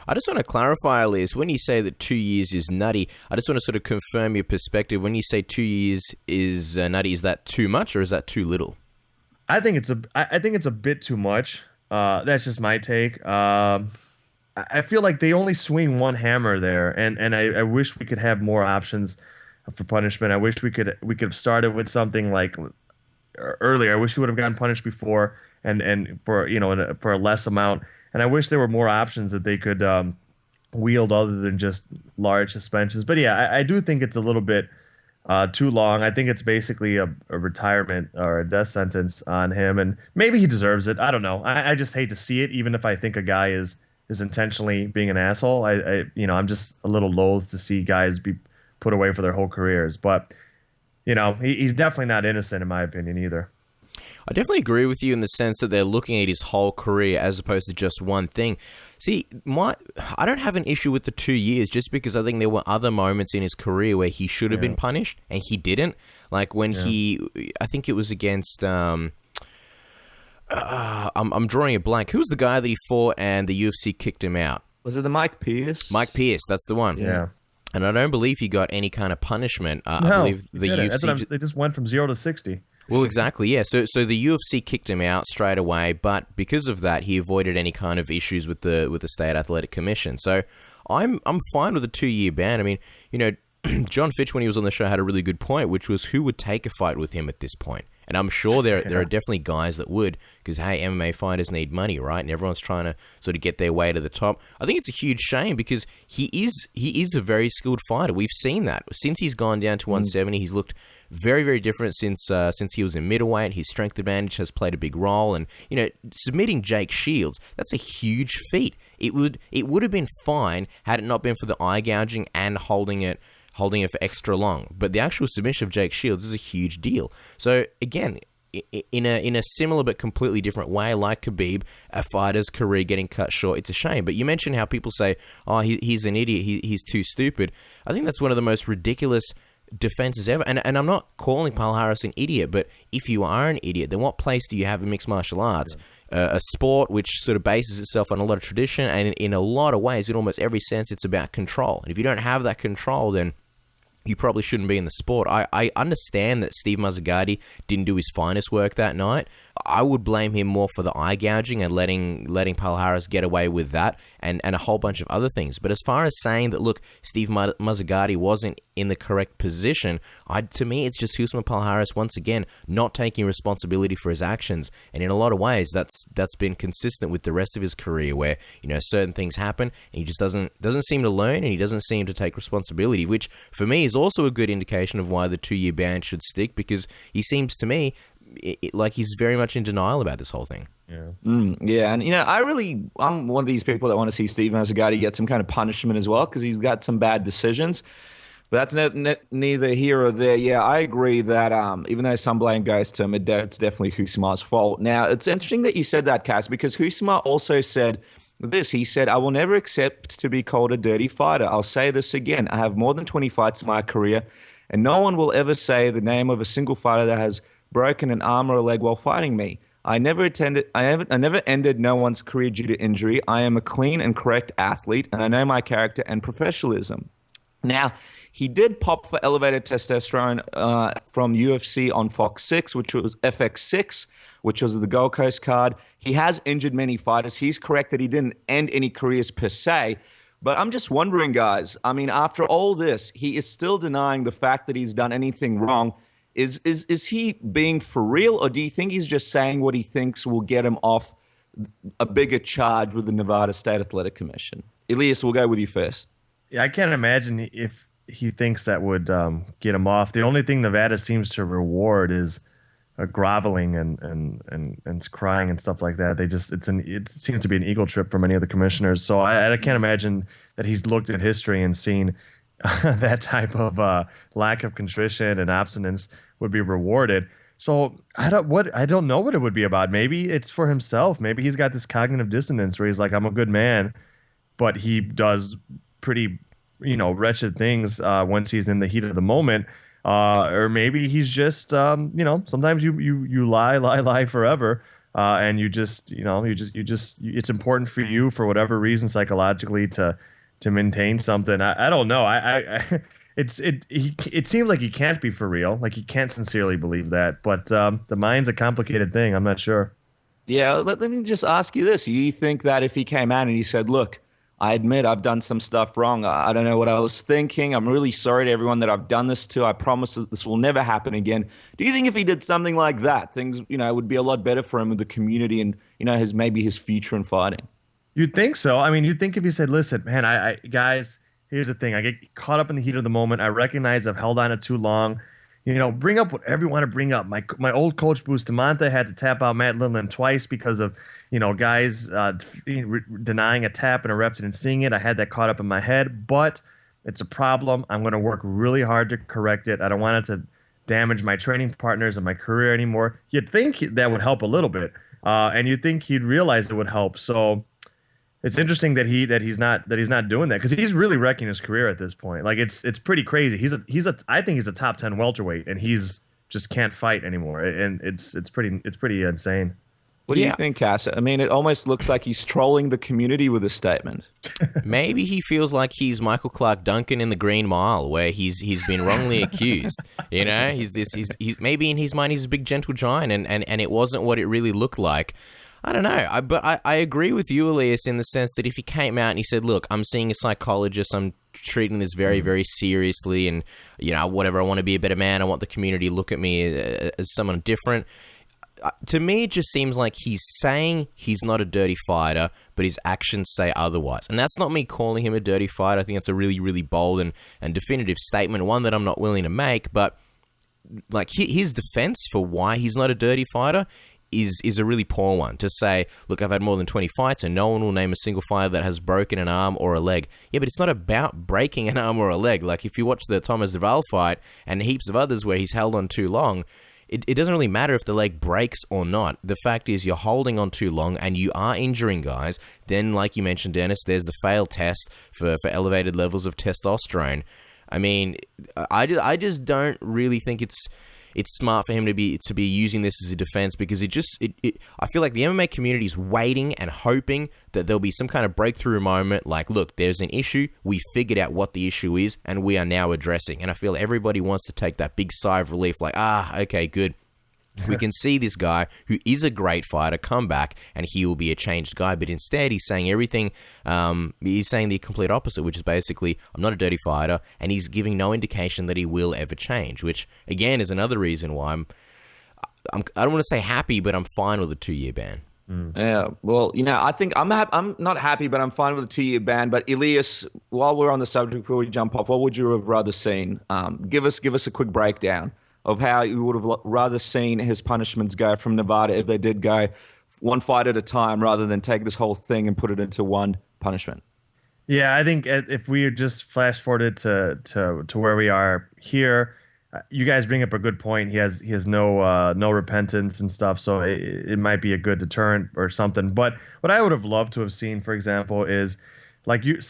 I just want to clarify, Elias, when you say that 2 years is nutty, I just want to sort of confirm your perspective. When you say 2 years is nutty, is that too much or is that too little? I think it's a bit too much. That's just my take. I feel like they only swing one hammer there, and I wish we could have more options for punishment. I wish we could have started with something like earlier. I wish he would have gotten punished before and for for a less amount. And I wish there were more options that they could wield other than just large suspensions. But yeah, I do think it's a little bit too long. I think it's basically a retirement or a death sentence on him, and maybe he deserves it. I don't know. I just hate to see it, even if I think a guy is intentionally being an asshole. I'm just a little loath to see guys be put away for their whole careers. But he's definitely not innocent in my opinion either. I definitely agree with you in the sense that they're looking at his whole career as opposed to just one thing. See, I don't have an issue with the 2 years just because I think there were other moments in his career where he should have been punished and he didn't. Like when I think it was against, I'm drawing a blank. Who was the guy that he fought and the UFC kicked him out? Was it the Mike Pierce? Mike Pierce, that's the one. Yeah. And I don't believe he got any kind of punishment. No, I believe the UFC... They just went from 0 to 60. Well, exactly, yeah. So the UFC kicked him out straight away, but because of that, he avoided any kind of issues with the State Athletic Commission. So I'm fine with a 2-year ban. I mean, John Fitch, when he was on the show, had a really good point, which was who would take a fight with him at this point. And I'm sure there are definitely guys that would, because, hey, MMA fighters need money, right? And everyone's trying to sort of get their way to the top. I think it's a huge shame because he is a very skilled fighter. We've seen that. Since he's gone down to 170, he's looked very, very different since he was in middleweight. His strength advantage has played a big role. And, submitting Jake Shields, that's a huge feat. It would have been fine had it not been for the eye gouging and holding it for extra long. But the actual submission of Jake Shields is a huge deal. So again, in a similar but completely different way, like Khabib, a fighter's career getting cut short, it's a shame. But you mentioned how people say, oh, he's an idiot, he's too stupid. I think that's one of the most ridiculous defenses ever. And I'm not calling Palhares an idiot, but if you are an idiot, then what place do you have in mixed martial arts? A sport which sort of bases itself on a lot of tradition, and in a lot of ways, in almost every sense, it's about control. And if you don't have that control, then you probably shouldn't be in the sport. I understand that Steve Mazzagatti didn't do his finest work that night. I would blame him more for the eye gouging and letting Palhares get away with that and a whole bunch of other things. But as far as saying that, look, Steve Mazzagatti wasn't in the correct position, to me, it's just Rousimar Palhares, once again, not taking responsibility for his actions. And in a lot of ways, that's been consistent with the rest of his career where, certain things happen and he just doesn't seem to learn and he doesn't seem to take responsibility, which for me is also a good indication of why the 2-year ban should stick, because he seems to me like he's very much in denial about this whole thing. Yeah, and I'm one of these people that want to see Steve Mazzagatti get some kind of punishment as well because he's got some bad decisions. But that's neither here or there. Yeah, I agree that even though some blame goes to him, it's definitely Rousimar's fault. Now, it's interesting that you said that, Cass, because Rousimar also said this. He said, I will never accept to be called a dirty fighter. I'll say this again. I have more than 20 fights in my career, and no one will ever say the name of a single fighter that has broken an arm or a leg while fighting me. I never ended no one's career due to injury. I am a clean and correct athlete, and I know my character and professionalism. Now, he did pop for elevated testosterone from UFC on Fox 6, which was FX6, which was the Gold Coast card. He has injured many fighters. He's correct that he didn't end any careers per se. But I'm just wondering, guys, I mean, after all this, he is still denying the fact that he's done anything wrong. Is he being for real, or do you think he's just saying what he thinks will get him off a bigger charge with the Nevada State Athletic Commission? Elias, we'll go with you first. Yeah, I can't imagine if he thinks that would get him off. The only thing Nevada seems to reward is groveling and crying and stuff like that. It seems to be an ego trip for many of the commissioners. So I can't imagine that he's looked at history and seen that type of lack of contrition and abstinence would be rewarded. So I don't know what it would be about. Maybe it's for himself. Maybe he's got this cognitive dissonance where he's like, I'm a good man, but he does pretty, wretched things once he's in the heat of the moment. Or maybe he's just, sometimes you lie forever. And it's important for you for whatever reason psychologically to maintain something. I don't know. It seems like he can't be for real. Like he can't sincerely believe that. But the mind's a complicated thing. I'm not sure. Yeah, let me just ask you this. You think that if he came out and he said, look, I admit I've done some stuff wrong. I don't know what I was thinking. I'm really sorry to everyone that I've done this to. I promise that this will never happen again. Do you think if he did something like that, things, would be a lot better for him with the community and, his future in fighting? You'd think so. I mean, you'd think if you said, listen, man, I guys, here's the thing. I get caught up in the heat of the moment. I recognize I've held on it too long. Bring up whatever you want to bring up. My old coach, Bustamante, had to tap out Matt Lindland twice because of, guys denying a tap and a ref didn't seeing it. I had that caught up in my head, but it's a problem. I'm going to work really hard to correct it. I don't want it to damage my training partners and my career anymore. You'd think that would help a little bit, and you'd think he'd realize it would help. So it's interesting that he's not doing that, because he's really wrecking his career at this point. Like it's pretty crazy. I think he's a top 10 welterweight, and he's just can't fight anymore, and it's pretty insane. What do you think, Cass? I mean, it almost looks like he's trolling the community with this statement. Maybe he feels like he's Michael Clark Duncan in the Green Mile, where he's been wrongly accused. You know, he's maybe in his mind he's a big gentle giant, and it wasn't what it really looked like. I don't know, but I agree with you, Elias, in the sense that if he came out and he said, look, I'm seeing a psychologist, I'm treating this very, very seriously, and, you know, whatever, I want to be a better man, I want the community to look at me as someone different. To me, it just seems like he's saying he's not a dirty fighter, but his actions say otherwise. And that's not me calling him a dirty fighter. I think that's a really, really bold and definitive statement, one that I'm not willing to make. But like his defense for why he's not a dirty fighter is a really poor one. To say, look, I've had more than 20 fights and no one will name a single fighter that has broken an arm or a leg. Yeah, but it's not about breaking an arm or a leg. Like if you watch the Thomas Duval fight and heaps of others where he's held on too long, it doesn't really matter if the leg breaks or not. The fact is you're holding on too long and you are injuring guys. Then, like you mentioned, Dennis, there's the failed test for elevated levels of testosterone. I mean, I just don't really think it's smart for him to be using this as a defense, because I feel like the MMA community is waiting and hoping that there'll be some kind of breakthrough moment, like, look, there's an issue, we figured out what the issue is, and we are now addressing. And I feel everybody wants to take that big sigh of relief, like, okay, good. We can see this guy who is a great fighter come back and he will be a changed guy. But instead, he's saying everything, he's saying the complete opposite, which is basically, I'm not a dirty fighter, and he's giving no indication that he will ever change, which, again, is another reason why I don't want to say happy, but I'm fine with a 2-year ban. Yeah, well, you know, I think I'm not happy, but I'm fine with a 2-year ban. But Elias, while we're on the subject before we jump off, what would you have rather seen? Give us a quick breakdown of how you would have rather seen his punishments go from Nevada if they did go one fight at a time rather than take this whole thing and put it into one punishment. Yeah, I think if we just flash forwarded to where we are here, you guys bring up a good point. He has no repentance and stuff, so it might be a good deterrent or something. But what I would have loved to have seen, for example, is like you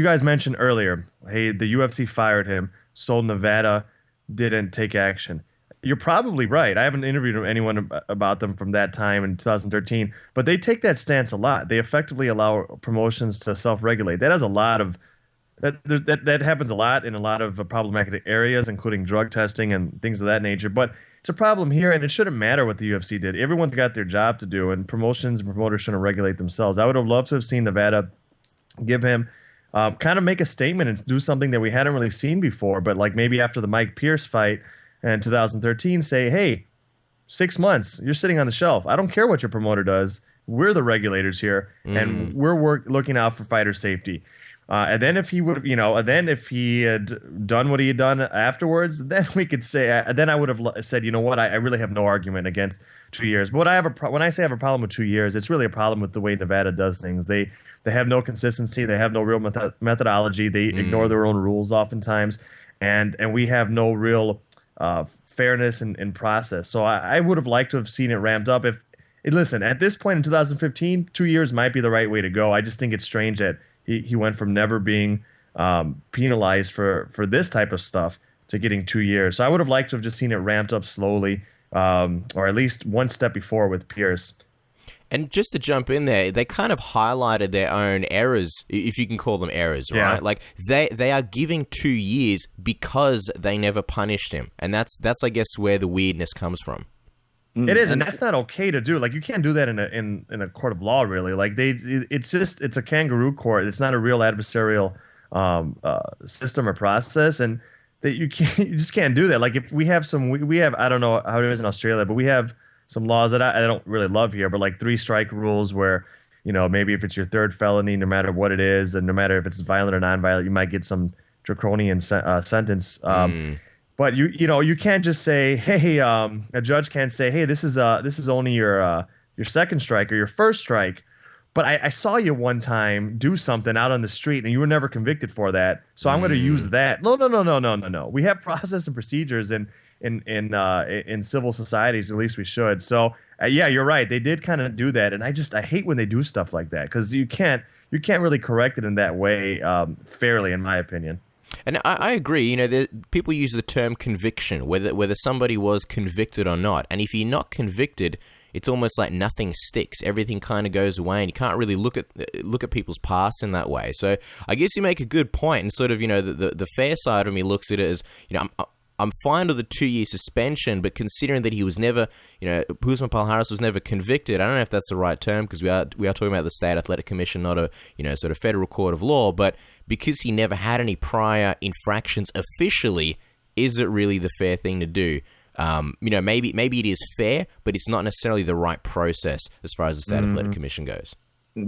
guys mentioned earlier, hey, the UFC fired him, so Nevada didn't take action. You're probably right. I haven't interviewed anyone about them from that time in 2013, but they take that stance a lot. They effectively allow promotions to self-regulate. That has a lot of that happens a lot in a lot of problematic areas, including drug testing and things of that nature. But it's a problem here, and it shouldn't matter what the UFC did. Everyone's got their job to do, and promotions and promoters shouldn't regulate themselves. I would have loved to have seen Nevada give him kind of make a statement and do something that we hadn't really seen before, but like maybe after the Mike Pierce fight in 2013, say, hey, 6 months, you're sitting on the shelf. I don't care what your promoter does. We're the regulators here, and we're looking out for fighter safety. And then if he would, if he had done what he had done afterwards, then we could say, then I would have said, you know what, I really have no argument against 2 years. But when I say I have a problem with 2 years, it's really a problem with the way Nevada does things. They have no consistency. They have no real methodology. They ignore their own rules oftentimes, and we have no real fairness in process. So I would have liked to have seen it ramped up. Listen, at this point in 2015, 2 years might be the right way to go. I just think it's strange that he went from never being penalized for this type of stuff to getting 2 years. So I would have liked to have just seen it ramped up slowly, or at least one step before with Pierce. And just to jump in there, they kind of highlighted their own errors, if you can call them errors, right? Yeah. Like they are giving 2 years because they never punished him, and that's I guess where the weirdness comes from. It is, and that's not okay to do. Like, you can't do that in a court of law, really. Like, it's a kangaroo court. It's not a real adversarial system or process, and that you just can't do that. Like, if we have I don't know how it is in Australia, but we have some laws that I don't really love here, but like 3 strike rules where, maybe if it's your third felony, no matter what it is, and no matter if it's violent or non-violent, you might get some draconian sentence. But you can't just say, hey, a judge can't say, hey, this is only your second strike or your first strike, but I saw you one time do something out on the street and you were never convicted for that, so I'm going to use that. No. We have process and procedures, and in civil societies. At least we should. So yeah, you're right. They did kind of do that, and I hate when they do stuff like that because you can't really correct it in that way fairly, in my opinion. And I agree. People use the term conviction, whether somebody was convicted or not. And if you're not convicted, it's almost like nothing sticks. Everything kind of goes away, and you can't really look at people's past in that way. So I guess you make a good point, and sort of the fair side of me looks at it as I'm fine with the 2-year suspension, but considering that he was never, Rousimar Palhares was never convicted, I don't know if that's the right term because we are talking about the State Athletic Commission, not a, sort of federal court of law, but because he never had any prior infractions officially, is it really the fair thing to do? Maybe it is fair, but it's not necessarily the right process as far as the State Athletic Commission goes.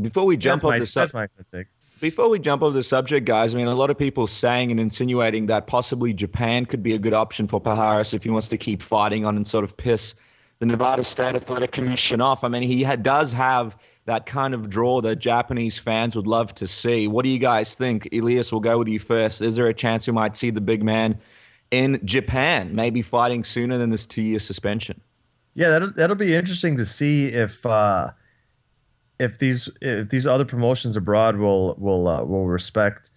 Before we jump off that's my critique. Before we jump over the subject, guys, I mean, a lot of people saying and insinuating that possibly Japan could be a good option for Palhares if he wants to keep fighting on and sort of piss the Nevada State Athletic Commission off. I mean, he does have that kind of draw that Japanese fans would love to see. What do you guys think? Elias, we'll go with you first. Is there a chance we might see the big man in Japan, maybe fighting sooner than this 2-year suspension? Yeah, that'll be interesting to see if these other promotions abroad will respect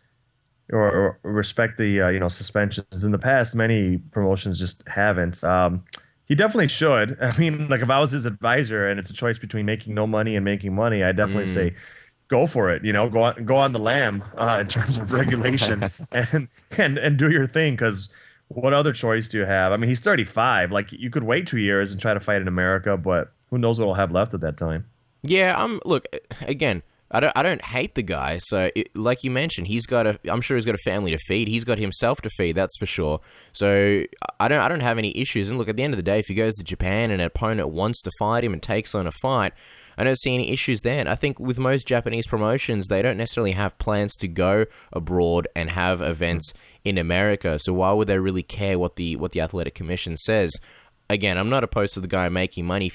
or respect the suspensions. In the past, many promotions just haven't. He definitely should. I mean, like if I was his advisor and it's a choice between making no money and making money, I'd definitely say go for it. Go on the lam in terms of regulation and do your thing, because what other choice do you have? I mean, he's 35. Like you could wait 2 years and try to fight in America, but who knows what he'll have left at that time. Yeah, look, again, I don't hate the guy. So, like you mentioned, I'm sure he's got a family to feed. He's got himself to feed, that's for sure. So, I don't have any issues. And look, at the end of the day, if he goes to Japan and an opponent wants to fight him and takes on a fight, I don't see any issues there. And I think with most Japanese promotions, they don't necessarily have plans to go abroad and have events in America. So why would they really care what the Athletic Commission says? Again, I'm not opposed to the guy making money.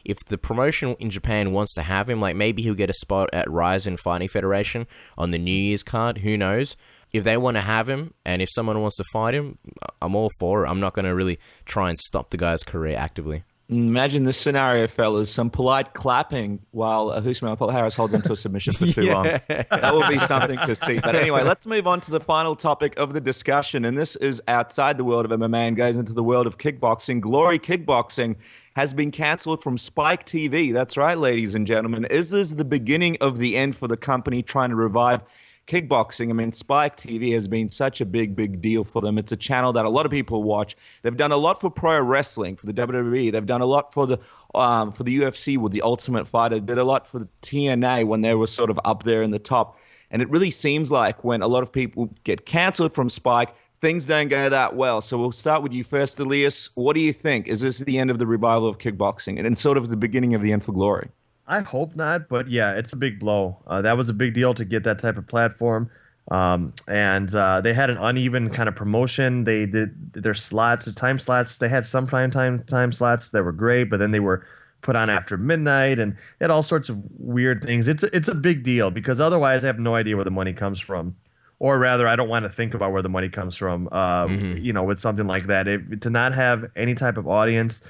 If the promotion in Japan wants to have him, like maybe he'll get a spot at Rizin Fighting Federation on the New Year's card. Who knows? If they want to have him, and if someone wants to fight him, I'm all for it. I'm not going to really try and stop the guy's career actively. Imagine this scenario, fellas. Some polite clapping while Rousimar Palhares holds onto a submission for too long. That will be something to see. But anyway, let's move on to the final topic of the discussion. And this is outside the world of MMA and goes into the world of kickboxing. Glory Kickboxing has been cancelled from Spike TV. That's right, ladies and gentlemen. Is this the beginning of the end for the company trying to revive kickboxing? I mean, Spike TV has been such a big deal for them. It's a channel that a lot of people watch. They've done a lot for pro wrestling, for the WWE. They've done a lot for the UFC with the Ultimate Fighter. Did a lot for the TNA when they were sort of up there in the top. And it really seems like when a lot of people get canceled from Spike, things don't go that well. So we'll start with you first, Elias. What do you think? Is this the end of the revival of kickboxing and sort of the beginning of the end for Glory? I hope not, but yeah, it's a big blow. That was a big deal to get that type of platform. And they had an uneven kind of promotion. They did their slots, their time slots. They had some prime time slots that were great, but then they were put on after midnight, and they had all sorts of weird things. It's a big deal because otherwise I have no idea where the money comes from. Or rather, I don't want to think about where the money comes from, with something like that. To not have any type of audience,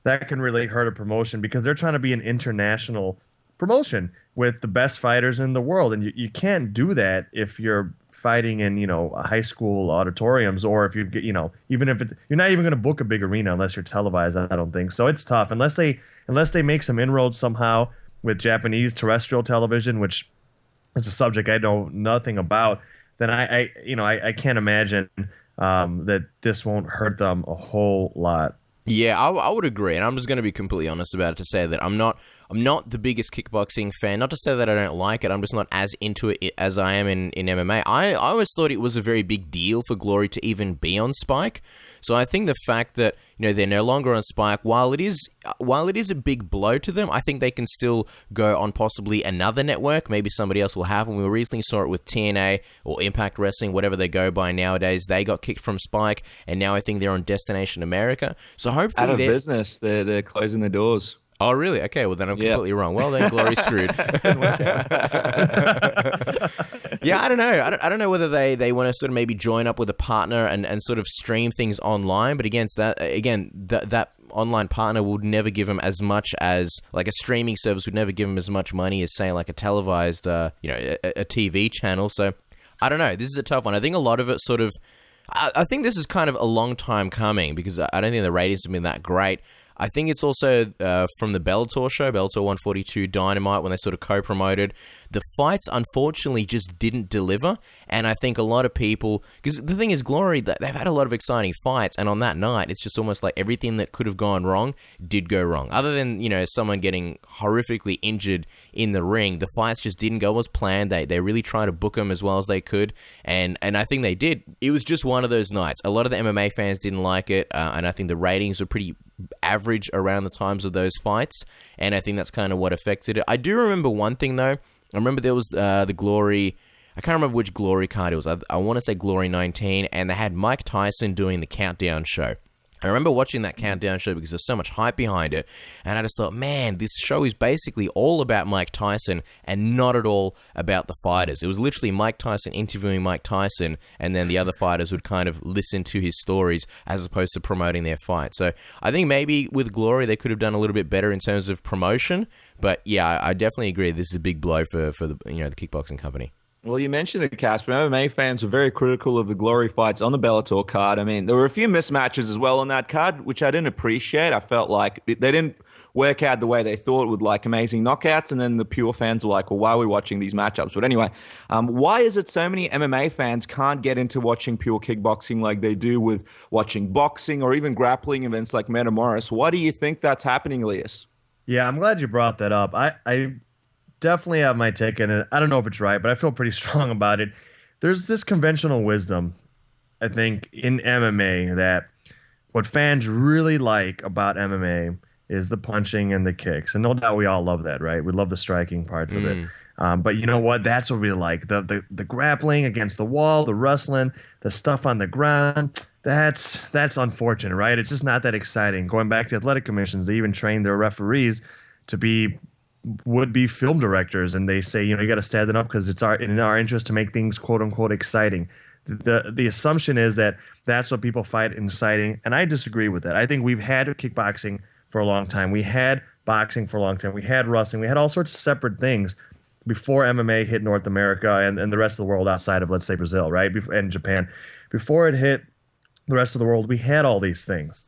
that can really hurt a promotion because they're trying to be an international promotion with the best fighters in the world. And you can't do that if you're fighting in, high school auditoriums, or if you get, even if you're not even going to book a big arena unless you're televised. I don't think so. It's tough unless they make some inroads somehow with Japanese terrestrial television, which is a subject I know nothing about. Then I can't imagine that this won't hurt them a whole lot. Yeah, I would agree, and I'm just going to be completely honest about it to say that I'm not the biggest kickboxing fan. Not to say that I don't like it, I'm just not as into it as I am in MMA. I always thought it was a very big deal for Glory to even be on Spike. So I think the fact that they're no longer on Spike, while it is a big blow to them, I think they can still go on possibly another network. Maybe somebody else will have them. We recently saw it with TNA or Impact Wrestling, whatever they go by nowadays. They got kicked from Spike, and now I think they're on Destination America. So hopefully out of business. They're closing the doors. Oh, really? Okay, well, then I'm completely wrong. Well, then, Glory screwed. Yeah, I don't know. I don't know whether they want to sort of maybe join up with a partner and sort of stream things online. But that online partner would never give them as much as, like, a streaming service would never give them as much money as, say, like a televised, a TV channel. So I don't know. This is a tough one. I think a lot of it sort of, I think this is kind of a long time coming because I don't think the ratings have been that great. I think it's also from the Bellator show, Bellator 142 Dynamite, when they sort of co-promoted. The fights, unfortunately, just didn't deliver. And I think a lot of people... Because the thing is, Glory, they've had a lot of exciting fights. And on that night, it's just almost like everything that could have gone wrong did go wrong. Other than, someone getting horrifically injured in the ring, the fights just didn't go as planned. They really tried to book them as well as they could. And I think they did. It was just one of those nights. A lot of the MMA fans didn't like it. And I think the ratings were pretty average around the times of those fights, and I think that's kind of what affected it. I do remember one thing though. I remember there was the Glory, I can't remember which Glory card it was. I want to say Glory 19, and they had Mike Tyson doing the countdown show. I remember watching that countdown show because there's so much hype behind it, and I just thought, man, this show is basically all about Mike Tyson and not at all about the fighters. It was literally Mike Tyson interviewing Mike Tyson, and then the other fighters would kind of listen to his stories as opposed to promoting their fight. So I think maybe with Glory they could have done a little bit better in terms of promotion, but yeah, I definitely agree this is a big blow for the the kickboxing company. Well, you mentioned it, Casper. MMA fans were very critical of the Glory fights on the Bellator card. I mean, there were a few mismatches as well on that card, which I didn't appreciate. I felt like they didn't work out the way they thought with, like, amazing knockouts, and then the pure fans were like, well, why are we watching these matchups? But anyway, why is it so many MMA fans can't get into watching pure kickboxing like they do with watching boxing or even grappling events like Metamoris? Why do you think that's happening, Elias? Yeah, I'm glad you brought that up. I definitely have my take on it. I don't know if it's right, but I feel pretty strong about it. There's this conventional wisdom, I think, in MMA that what fans really like about MMA is the punching and the kicks. And no doubt we all love that, right? We love the striking parts of it. But you know what? That's what we like. The grappling against the wall, the wrestling, the stuff on the ground. That's unfortunate, right? It's just not that exciting. Going back to athletic commissions, they even train their referees to be would-be film directors, and they say, you got to stand it up because it's in our interest to make things quote-unquote exciting. The assumption is that that's what people find inciting, and I disagree with that. I think we've had kickboxing for a long time. We had boxing for a long time. We had wrestling. We had all sorts of separate things before MMA hit North America and the rest of the world outside of, let's say, Brazil, right, and Japan. Before it hit the rest of the world, we had all these things.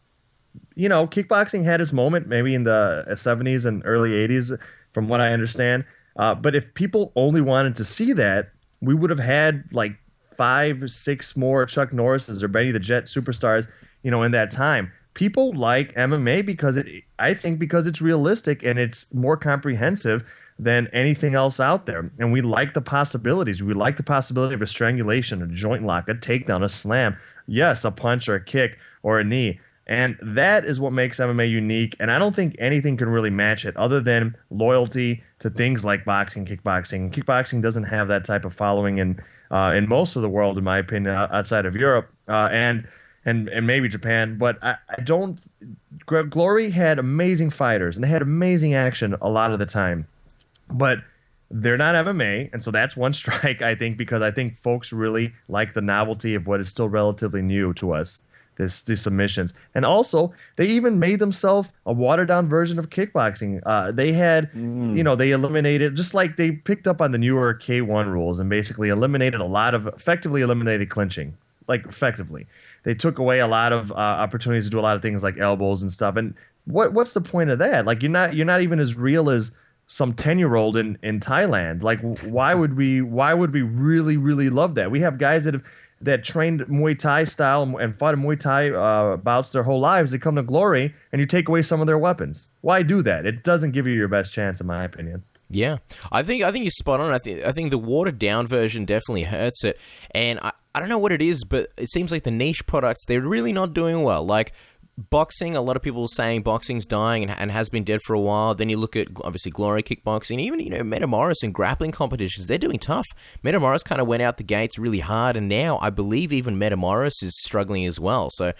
Kickboxing had its moment maybe in the 70s and early 80s, from what I understand. But if people only wanted to see that, we would have had like 5 or 6 more Chuck Norrises or Benny the Jet superstars, in that time. People like MMA because it's realistic and it's more comprehensive than anything else out there. And we like the possibilities. We like the possibility of a strangulation, a joint lock, a takedown, a slam. Yes, a punch or a kick or a knee. And that is what makes MMA unique, and I don't think anything can really match it other than loyalty to things like boxing, kickboxing. Kickboxing doesn't have that type of following in most of the world, in my opinion, outside of Europe and maybe Japan. But I don't. Glory had amazing fighters, and they had amazing action a lot of the time. But they're not MMA, and so that's one strike, I think, because I think folks really like the novelty of what is still relatively new to us. These submissions. And also, they even made themselves a watered-down version of kickboxing. They had, they eliminated, just like they picked up on the newer K1 rules and basically effectively eliminated clinching. Like, effectively. They took away a lot of opportunities to do a lot of things like elbows and stuff. And what's the point of that? Like, you're not even as real as some 10-year-old in Thailand. Like, why would we really, really love that? We have guys that trained Muay Thai style and fought in Muay Thai bouts their whole lives. They come to Glory, and you take away some of their weapons. Why do that? It doesn't give you your best chance, in my opinion. Yeah, I think you're spot on. I think the watered down version definitely hurts it, and I don't know what it is, but it seems like the niche products, they're really not doing well. Like boxing, a lot of people are saying boxing's dying and has been dead for a while. Then you look at, obviously, Glory Kickboxing, even, Metamoris and grappling competitions, they're doing tough. Metamoris kind of went out the gates really hard, and now I believe even Metamoris is struggling as well. So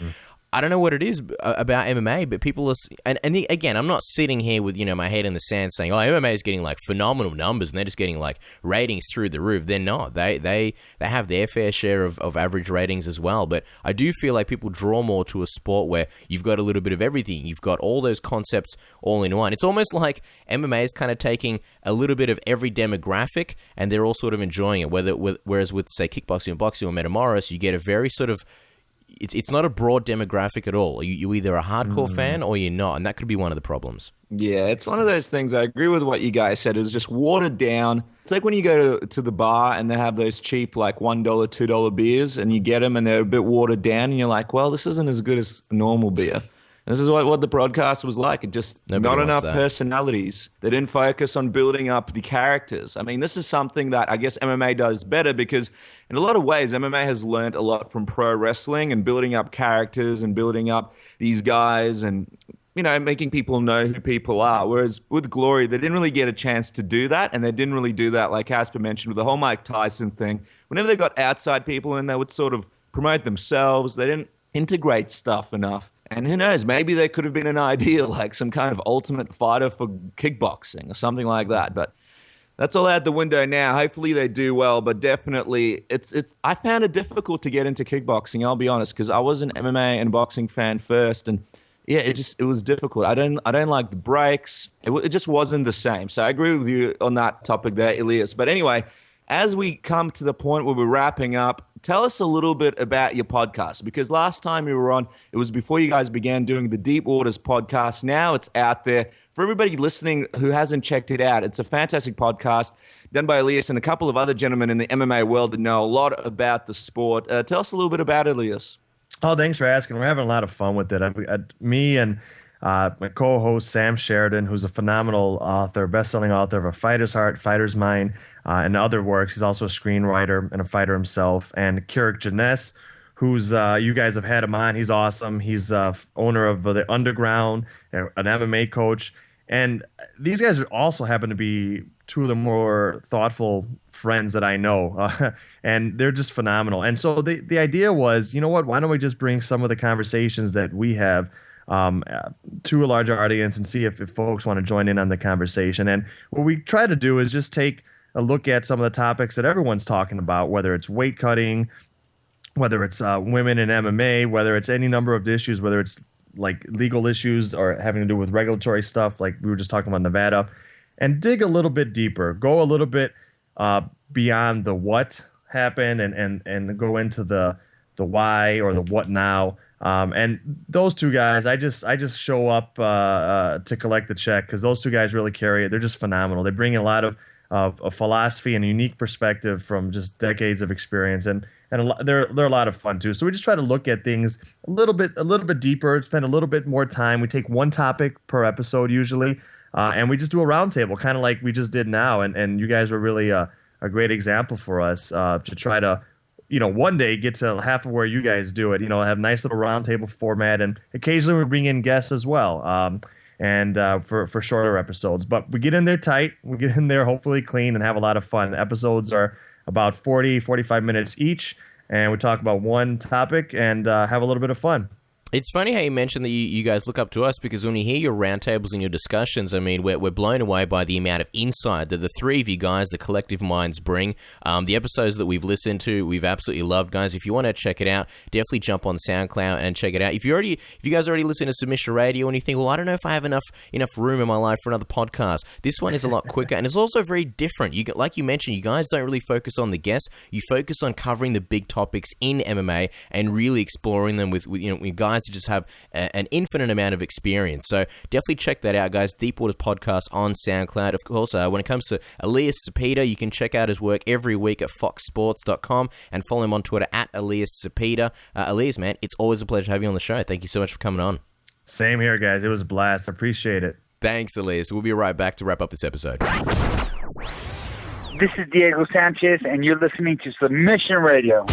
I don't know what it is about MMA, but people are, and again, I'm not sitting here with, my head in the sand saying, oh, MMA is getting like phenomenal numbers and they're just getting like ratings through the roof. They're not. They have their fair share of average ratings as well. But I do feel like people draw more to a sport where you've got a little bit of everything. You've got all those concepts all in one. It's almost like MMA is kind of taking a little bit of every demographic and they're all sort of enjoying it. Whereas with, say, kickboxing or boxing or Metamoris, you get a very sort of, it's not a broad demographic at all. You're either a hardcore fan or you're not, and that could be one of the problems. Yeah, it's one of those things. I agree with what you guys said. It was just watered down. It's like when you go to the bar and they have those cheap, like $1, $2 beers, and you get them and they're a bit watered down, and you're like, well, this isn't as good as normal beer. And this is what the broadcast was like. It just not enough personalities. They didn't focus on building up the characters. I mean, this is something that I guess MMA does better because in a lot of ways, MMA has learned a lot from pro wrestling and building up characters and building up these guys and, making people know who people are. Whereas with Glory, they didn't really get a chance to do that. And they didn't really do that, like Casper mentioned, with the whole Mike Tyson thing. Whenever they got outside people in, they would sort of promote themselves. They didn't integrate stuff enough. And who knows, maybe there could have been an idea like some kind of ultimate fighter for kickboxing or something like that. But that's all out the window now. Hopefully they do well, but definitely I found it difficult to get into kickboxing, I'll be honest, because I was an MMA and boxing fan first, and yeah, it was difficult. I don't like the breaks. It just wasn't the same. So I agree with you on that topic there, Elias. But anyway, as we come to the point where we're wrapping up, tell us a little bit about your podcast, because last time you were on, it was before you guys began doing the Deep Waters podcast. Now it's out there. For everybody listening who hasn't checked it out, it's a fantastic podcast done by Elias and a couple of other gentlemen in the MMA world that know a lot about the sport. Tell us a little bit about it, Elias. Oh, thanks for asking. We're having a lot of fun with it. Me and my co-host Sam Sheridan, who's a phenomenal author, best-selling author of A Fighter's Heart, Fighter's Mind, and other works. He's also a screenwriter and a fighter himself. And Kirik Janess, who's you guys have had him on. He's awesome. He's owner of the Underground, an MMA coach. And these guys also happen to be two of the more thoughtful friends that I know. And they're just phenomenal. And so the idea was, you know what, why don't we just bring some of the conversations that we have to a larger audience and see if folks want to join in on the conversation. And what we try to do is just take a look at some of the topics that everyone's talking about, whether it's weight cutting, whether it's women in MMA, whether it's any number of issues, whether it's like legal issues or having to do with regulatory stuff, like we were just talking about Nevada, and dig a little bit deeper, go a little bit beyond the what happened and go into the why or the what now. And those two guys, I just show up to collect the check because those two guys really carry it. They're just phenomenal. They bring in a lot of philosophy and a unique perspective from just decades of experience, and they're a lot of fun too. So we just try to look at things a little bit deeper, spend a little bit more time. We take one topic per episode usually, and we just do a roundtable, kind of like we just did now. And you guys were really a great example for us to try to, one day get to half of where you guys do it, have nice little roundtable format, and occasionally we bring in guests as well, and for shorter episodes. But we get in there tight, we get in there hopefully clean and have a lot of fun. Episodes are about 45 minutes each, and we talk about one topic and have a little bit of fun. It's funny how you mentioned that you guys look up to us, because when we hear your roundtables and your discussions, I mean, we're blown away by the amount of insight that the three of you guys, the collective minds, bring. The episodes that we've listened to, we've absolutely loved, guys. If you want to check it out, definitely jump on SoundCloud and check it out. If you guys already listen to Submission Radio and you think, well, I don't know if I have enough room in my life for another podcast, this one is a lot quicker, and it's also very different. Like you mentioned, you guys don't really focus on the guests. You focus on covering the big topics in MMA and really exploring them with guys who just have an infinite amount of experience. So definitely check that out, guys. Deep Waters Podcast on SoundCloud. Of course, when it comes to Elias Cepeda, you can check out his work every week at foxsports.com and follow him on Twitter at Elias Cepeda. Elias, man, it's always a pleasure to have you on the show. Thank you so much for coming on. Same here, guys. It was a blast. Appreciate it. Thanks, Elias. We'll be right back to wrap up this episode. This is Diego Sanchez, and you're listening to Submission Radio.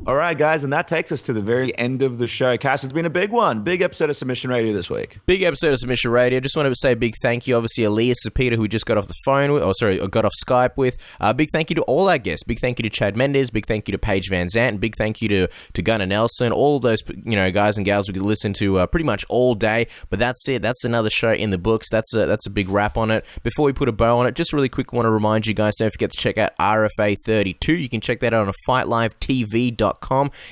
All right, guys, and that takes us to the very end of the show. Cass, it's been a big one. Big episode of Submission Radio this week. Big episode of Submission Radio. Just wanted to say a big thank you, obviously, Elias, Cepeda, who we just got off the phone with, got off Skype with. Big thank you to all our guests. Big thank you to Chad Mendes. Big thank you to Paige VanZant. And big thank you to Gunnar Nelson. All of those, guys and gals we could listen to pretty much all day. But that's it. That's another show in the books. That's a big wrap on it. Before we put a bow on it, just really quick, want to remind you guys, don't forget to check out RFA 32. You can check that out on FightLiveTV.com.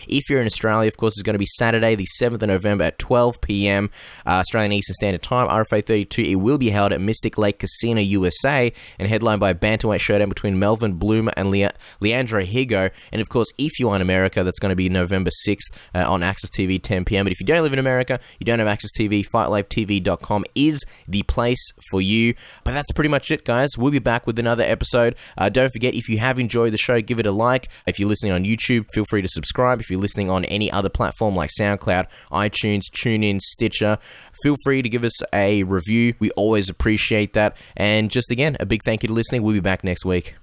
If you're in Australia, of course, it's going to be Saturday, the 7th of November at 12 p.m. Australian Eastern Standard Time. RFA 32. It will be held at Mystic Lake Casino, USA, and headlined by a bantamweight showdown between Melvin Bloomer and Leandro Higo. And of course, if you are in America, that's going to be November 6th on Access TV, 10 p.m. But if you don't live in America, you don't have Access TV, FightLiveTV.com is the place for you. But that's pretty much it, guys. We'll be back with another episode. Don't forget, if you have enjoyed the show, give it a like. If you're listening on YouTube, feel free to subscribe. If you're listening on any other platform like SoundCloud, iTunes, TuneIn, Stitcher, feel free to give us a review. We always appreciate that. And just again, a big thank you to listening. We'll be back next week.